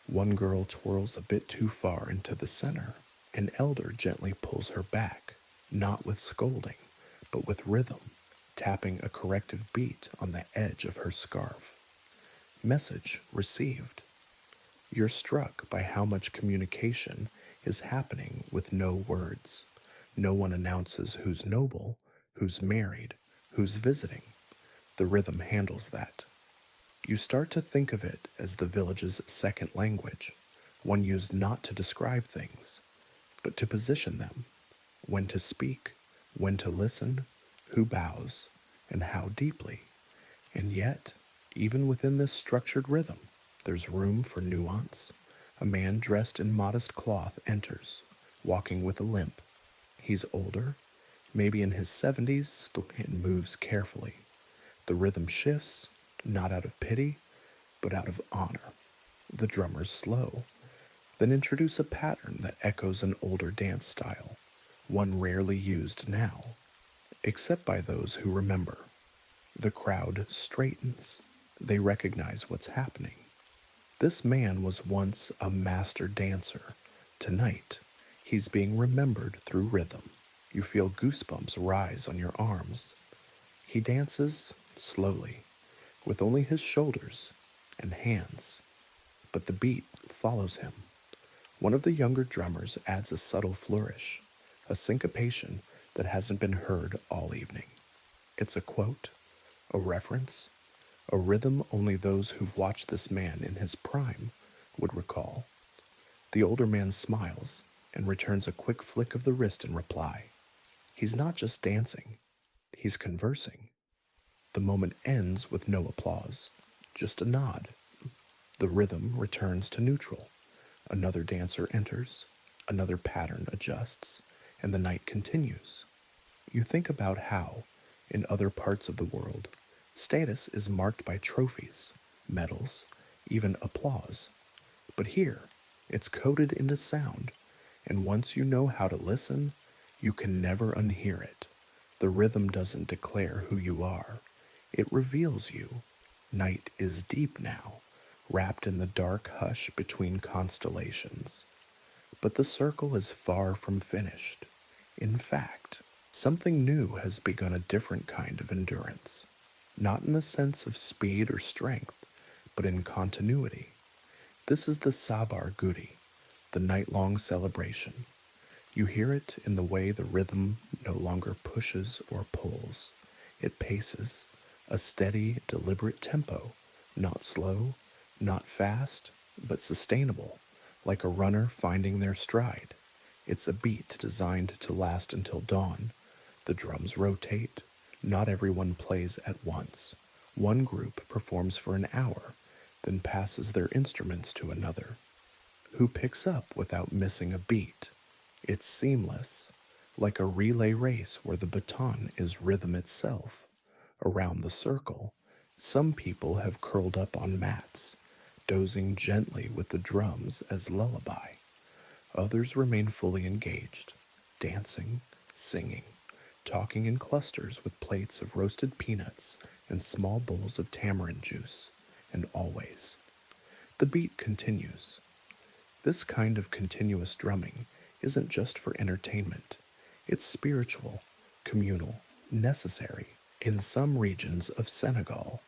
One girl twirls a bit too far into the center. An elder gently pulls her back, not with scolding, but with rhythm, tapping a corrective beat on the edge of her scarf. Message received. You're struck by how much communication is happening with no words. No one announces who's noble, who's married, who's visiting. The rhythm handles that. You start to think of it as the village's second language, one used not to describe things, but to position them, when to speak, when to listen, who bows, and how deeply. And yet, even within this structured rhythm, there's room for nuance. A man dressed in modest cloth enters, walking with a limp. He's older, maybe in his 70s, and moves carefully. The rhythm shifts, not out of pity, but out of honor. The drummers slow, then introduce a pattern that echoes an older dance style, one rarely used now, except by those who remember. The crowd straightens. They recognize what's happening. This man was once a master dancer. Tonight, he's being remembered through rhythm. You feel goosebumps rise on your arms. He dances slowly, with only his shoulders and hands, but the beat follows him. One of the younger drummers adds a subtle flourish, a syncopation that hasn't been heard all evening. It's a quote, a reference, a rhythm only those who've watched this man in his prime would recall. The older man smiles and returns a quick flick of the wrist in reply. He's not just dancing, he's conversing. The moment ends with no applause, just a nod. The rhythm returns to neutral. Another dancer enters, another pattern adjusts, and the night continues. You think about how, in other parts of the world, status is marked by trophies, medals, even applause. But here, it's coded into sound, and once you know how to listen, you can never unhear it. The rhythm doesn't declare who you are, it reveals you. Night is deep now, wrapped in the dark hush between constellations. But the circle is far from finished. In fact, something new has begun, a different kind of endurance. Not in the sense of speed or strength, but in continuity. This is the Sabar Gudi, the night-long celebration. You hear it in the way the rhythm no longer pushes or pulls. It paces, a steady, deliberate tempo, not slow, not fast, but sustainable, like a runner finding their stride. It's a beat designed to last until dawn. The drums rotate. Not everyone plays at once. One group performs for an hour, then passes their instruments to another, who picks up without missing a beat. It's seamless, like a relay race where the baton is rhythm itself. Around the circle, some people have curled up on mats, dozing gently with the drums as lullaby. Others remain fully engaged, dancing, singing, talking in clusters with plates of roasted peanuts and small bowls of tamarind juice, and always, the beat continues. This kind of continuous drumming isn't just for entertainment. It's spiritual, communal, necessary. In some regions of Senegal,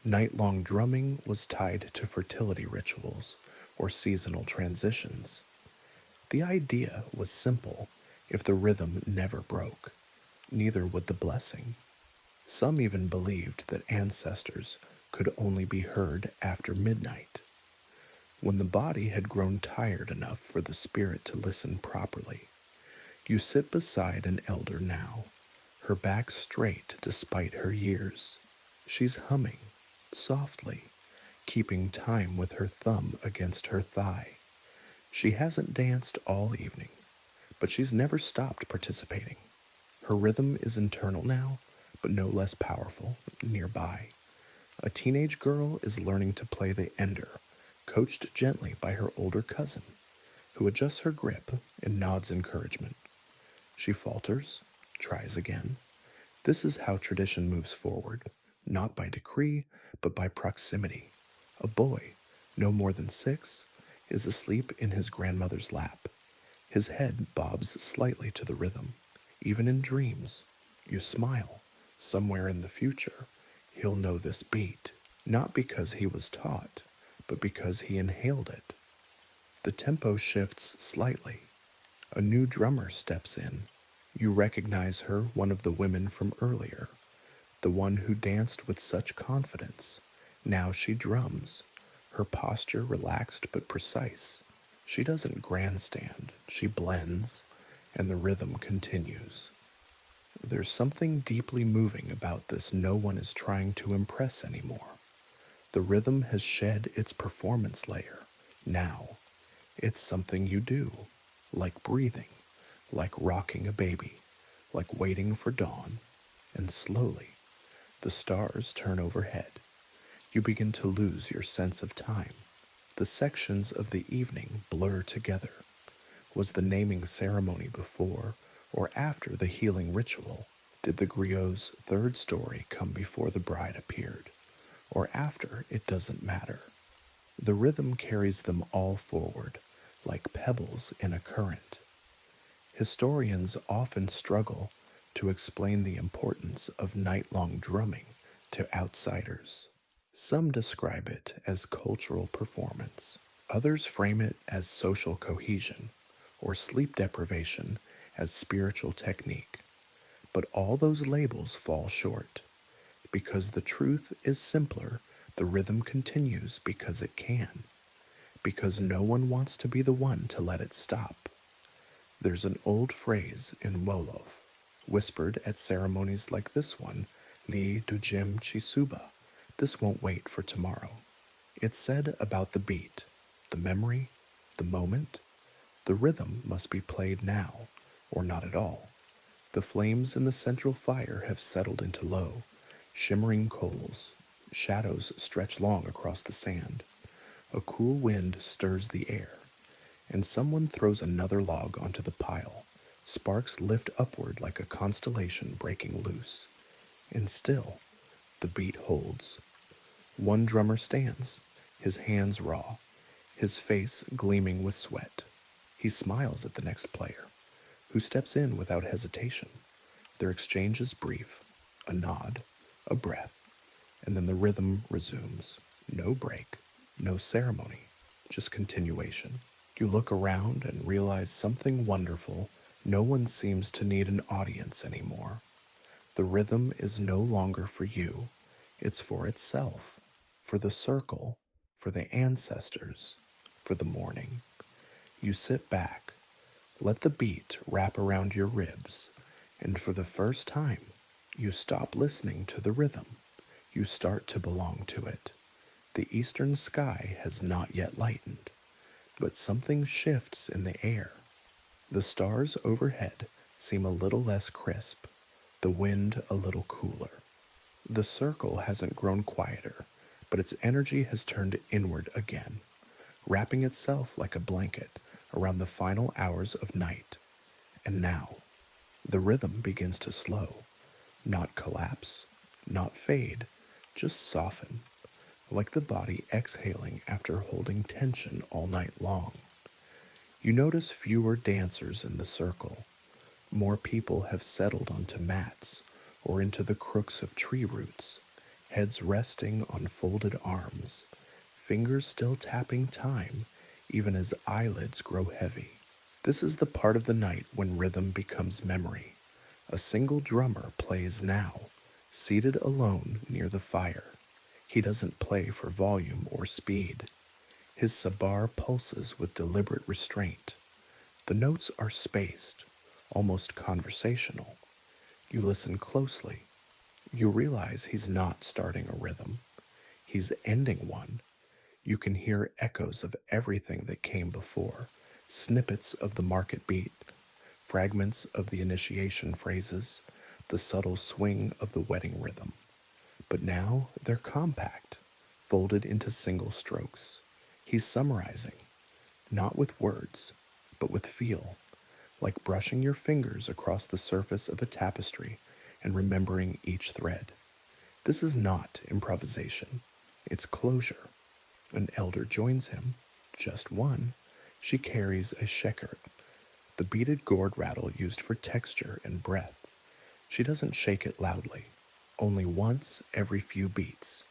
night-long drumming was tied to fertility rituals or seasonal transitions. The idea was simple: if the rhythm never broke, neither would the blessing. Some even believed that ancestors could only be heard after midnight, when the body had grown tired enough for the spirit to listen properly. You sit beside an elder now, her back straight despite her years. She's humming, softly, keeping time with her thumb against her thigh. She hasn't danced all evening, but she's never stopped participating. Her rhythm is internal now, but no less powerful, nearby. A teenage girl is learning to play the ender, coached gently by her older cousin, who adjusts her grip and nods encouragement. She falters, tries again. This is how tradition moves forward, not by decree, but by proximity. A boy, no more than 6, is asleep in his grandmother's lap. His head bobs slightly to the rhythm. Even in dreams, you smile. Somewhere in the future, he'll know this beat, not because he was taught, but because he inhaled it. The tempo shifts slightly. A new drummer steps in. You recognize her, one of the women from earlier, the one who danced with such confidence. Now she drums, her posture relaxed but precise. She doesn't grandstand, she blends, and the rhythm continues. There's something deeply moving about this. No one is trying to impress anymore. The rhythm has shed its performance layer. Now, it's something you do, like breathing, like rocking a baby, like waiting for dawn, and slowly, the stars turn overhead. You begin to lose your sense of time. The sections of the evening blur together. Was the naming ceremony before or after the healing ritual? Did the griot's third story come before the bride appeared, or after? It doesn't matter. The rhythm carries them all forward, like pebbles in a current. Historians often struggle to explain the importance of night-long drumming to outsiders. Some describe it as cultural performance. Others frame it as social cohesion, or sleep deprivation as spiritual technique. But all those labels fall short, because the truth is simpler. The rhythm continues because it can, because no one wants to be the one to let it stop. There's an old phrase in Wolof, whispered at ceremonies like this one, Li Dujem Chisuba. This won't wait for tomorrow. It's said about the beat, the memory, the moment. The rhythm must be played now, or not at all. The flames in the central fire have settled into low, shimmering coals. Shadows stretch long across the sand. A cool wind stirs the air, and someone throws another log onto the pile. Sparks lift upward like a constellation breaking loose. And still, the beat holds. One drummer stands, his hands raw, his face gleaming with sweat. He smiles at the next player, who steps in without hesitation. Their exchange is brief, a nod, a breath, and then the rhythm resumes. No break, no ceremony, just continuation. You look around and realize something wonderful. No one seems to need an audience anymore. The rhythm is no longer for you, it's for itself, for the circle, for the ancestors, for the morning. You sit back, let the beat wrap around your ribs, and for the first time, you stop listening to the rhythm. You start to belong to it. The eastern sky has not yet lightened, but something shifts in the air. The stars overhead seem a little less crisp, the wind a little cooler. The circle hasn't grown quieter, but its energy has turned inward again, wrapping itself like a blanket around the final hours of night. And now, the rhythm begins to slow, not collapse, not fade, just soften, like the body exhaling after holding tension all night long. You notice fewer dancers in the circle. More people have settled onto mats or into the crooks of tree roots, heads resting on folded arms, fingers still tapping time even as eyelids grow heavy. This is the part of the night when rhythm becomes memory. A single drummer plays now, seated alone near the fire. He doesn't play for volume or speed. His sabar pulses with deliberate restraint. The notes are spaced, almost conversational. You listen closely. You realize he's not starting a rhythm. He's ending one. You can hear echoes of everything that came before, snippets of the market beat, fragments of the initiation phrases, the subtle swing of the wedding rhythm. But now they're compact, folded into single strokes. He's summarizing, not with words, but with feel, like brushing your fingers across the surface of a tapestry and remembering each thread. This is not improvisation, it's closure. An elder joins him, just one. She carries a sheker, the beaded gourd rattle used for texture and breath. She doesn't shake it loudly, only once every few beats.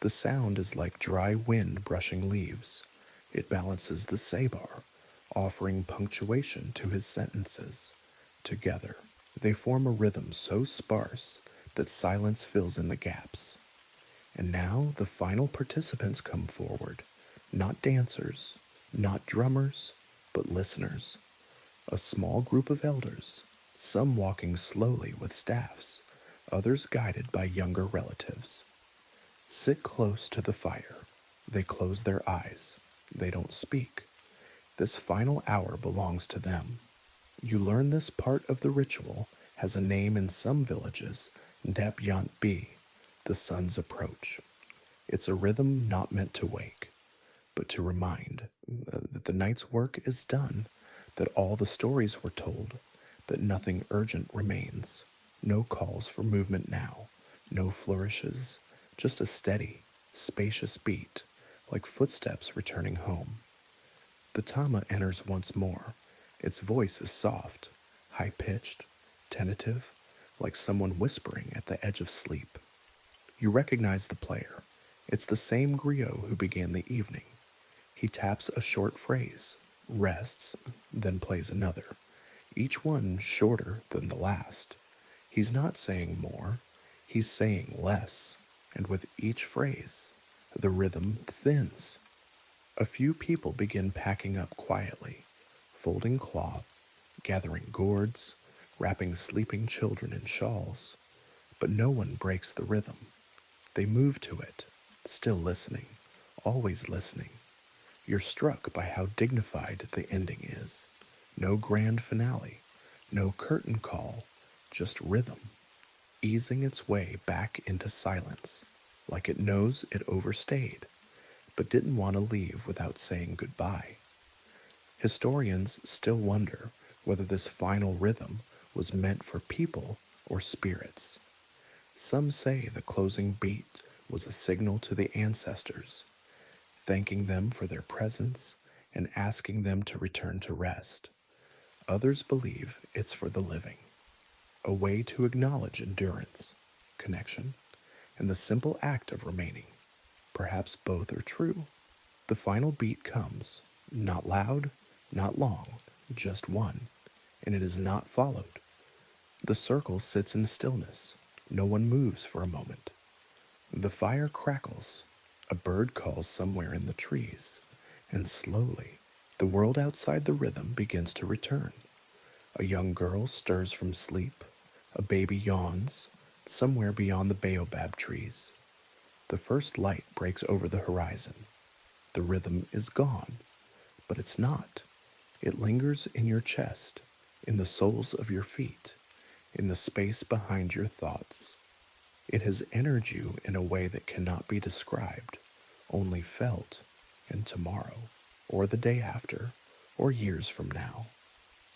The sound is like dry wind brushing leaves. It balances the sabar, offering punctuation to his sentences. Together, they form a rhythm so sparse that silence fills in the gaps. And now the final participants come forward, not dancers, not drummers, but listeners. A small group of elders, some walking slowly with staffs, others guided by younger relatives. Sit close to the fire. They close their eyes. They don't speak. This final hour belongs to them. You learn this part of the ritual has a name in some villages, Ndap B, the sun's approach. It's a rhythm not meant to wake, but to remind that the night's work is done, that all the stories were told, that nothing urgent remains. No calls for movement now, no flourishes, just a steady, spacious beat, like footsteps returning home. The tama enters once more. Its voice is soft, high-pitched, tentative, like someone whispering at the edge of sleep. You recognize the player. It's the same griot who began the evening. He taps a short phrase, rests, then plays another, each one shorter than the last. He's not saying more, he's saying less, and with each phrase, the rhythm thins. A few people begin packing up quietly, folding cloth, gathering gourds, wrapping sleeping children in shawls, but no one breaks the rhythm. They move to it, still listening, always listening. You're struck by how dignified the ending is. No grand finale, no curtain call, just rhythm, easing its way back into silence, like it knows it overstayed, but didn't want to leave without saying goodbye. Historians still wonder whether this final rhythm was meant for people or spirits. Some say the closing beat was a signal to the ancestors, thanking them for their presence and asking them to return to rest. Others believe it's for the living, a way to acknowledge endurance, connection, and the simple act of remaining. Perhaps both are true. The final beat comes, not loud, not long, just one, and it is not followed. The circle sits in stillness. No one moves for a moment. The fire crackles. A bird calls somewhere in the trees, and slowly, the world outside the rhythm begins to return. A young girl stirs from sleep. A baby yawns, somewhere beyond the baobab trees. The first light breaks over the horizon. The rhythm is gone, but it's not. It lingers in your chest, in the soles of your feet, in the space behind your thoughts. It has entered you in a way that cannot be described, only felt, and tomorrow, or the day after, or years from now.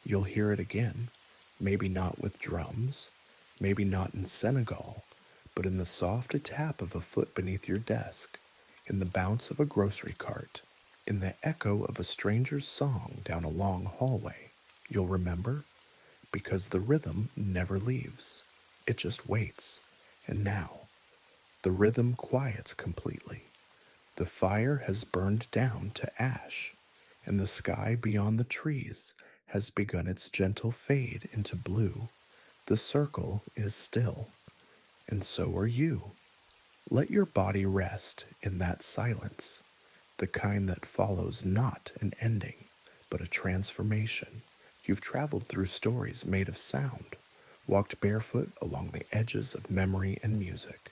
You'll hear it again, maybe not with drums, maybe not in Senegal, but in the soft tap of a foot beneath your desk, in the bounce of a grocery cart, in the echo of a stranger's song down a long hallway. You'll remember? Because the rhythm never leaves. It just waits. And now, the rhythm quiets completely. The fire has burned down to ash, and the sky beyond the trees has begun its gentle fade into blue. The circle is still, and so are you. Let your body rest in that silence, the kind that follows not an ending, but a transformation. You've traveled through stories made of sound, walked barefoot along the edges of memory and music,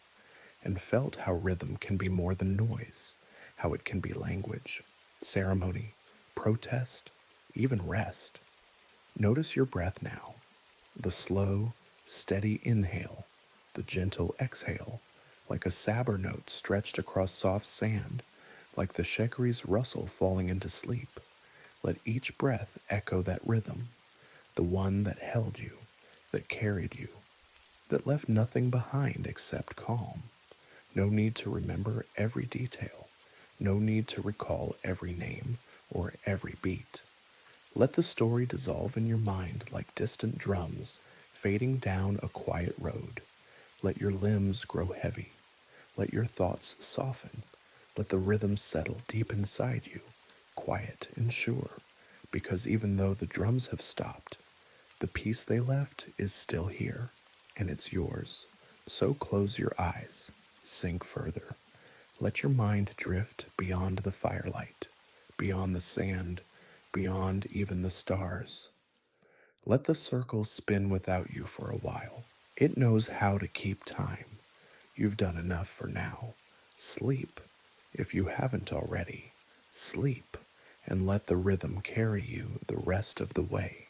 and felt how rhythm can be more than noise, how it can be language, ceremony, protest, even rest. Notice your breath now, the slow, steady inhale, the gentle exhale, like a sabre note stretched across soft sand, like the shekeri's rustle falling into sleep. Let each breath echo that rhythm, the one that held you, that carried you, that left nothing behind except calm. No need to remember every detail, no need to recall every name or every beat. Let the story dissolve in your mind like distant drums fading down a quiet road. Let your limbs grow heavy. Let your thoughts soften. Let the rhythm settle deep inside you, quiet and sure, because even though the drums have stopped, the peace they left is still here, and it's yours. So close your eyes, sink further. Let your mind drift beyond the firelight, beyond the sand, beyond even the stars. Let the circle spin without you for a while. It knows how to keep time. You've done enough for now. Sleep, if you haven't already. Sleep, and let the rhythm carry you the rest of the way.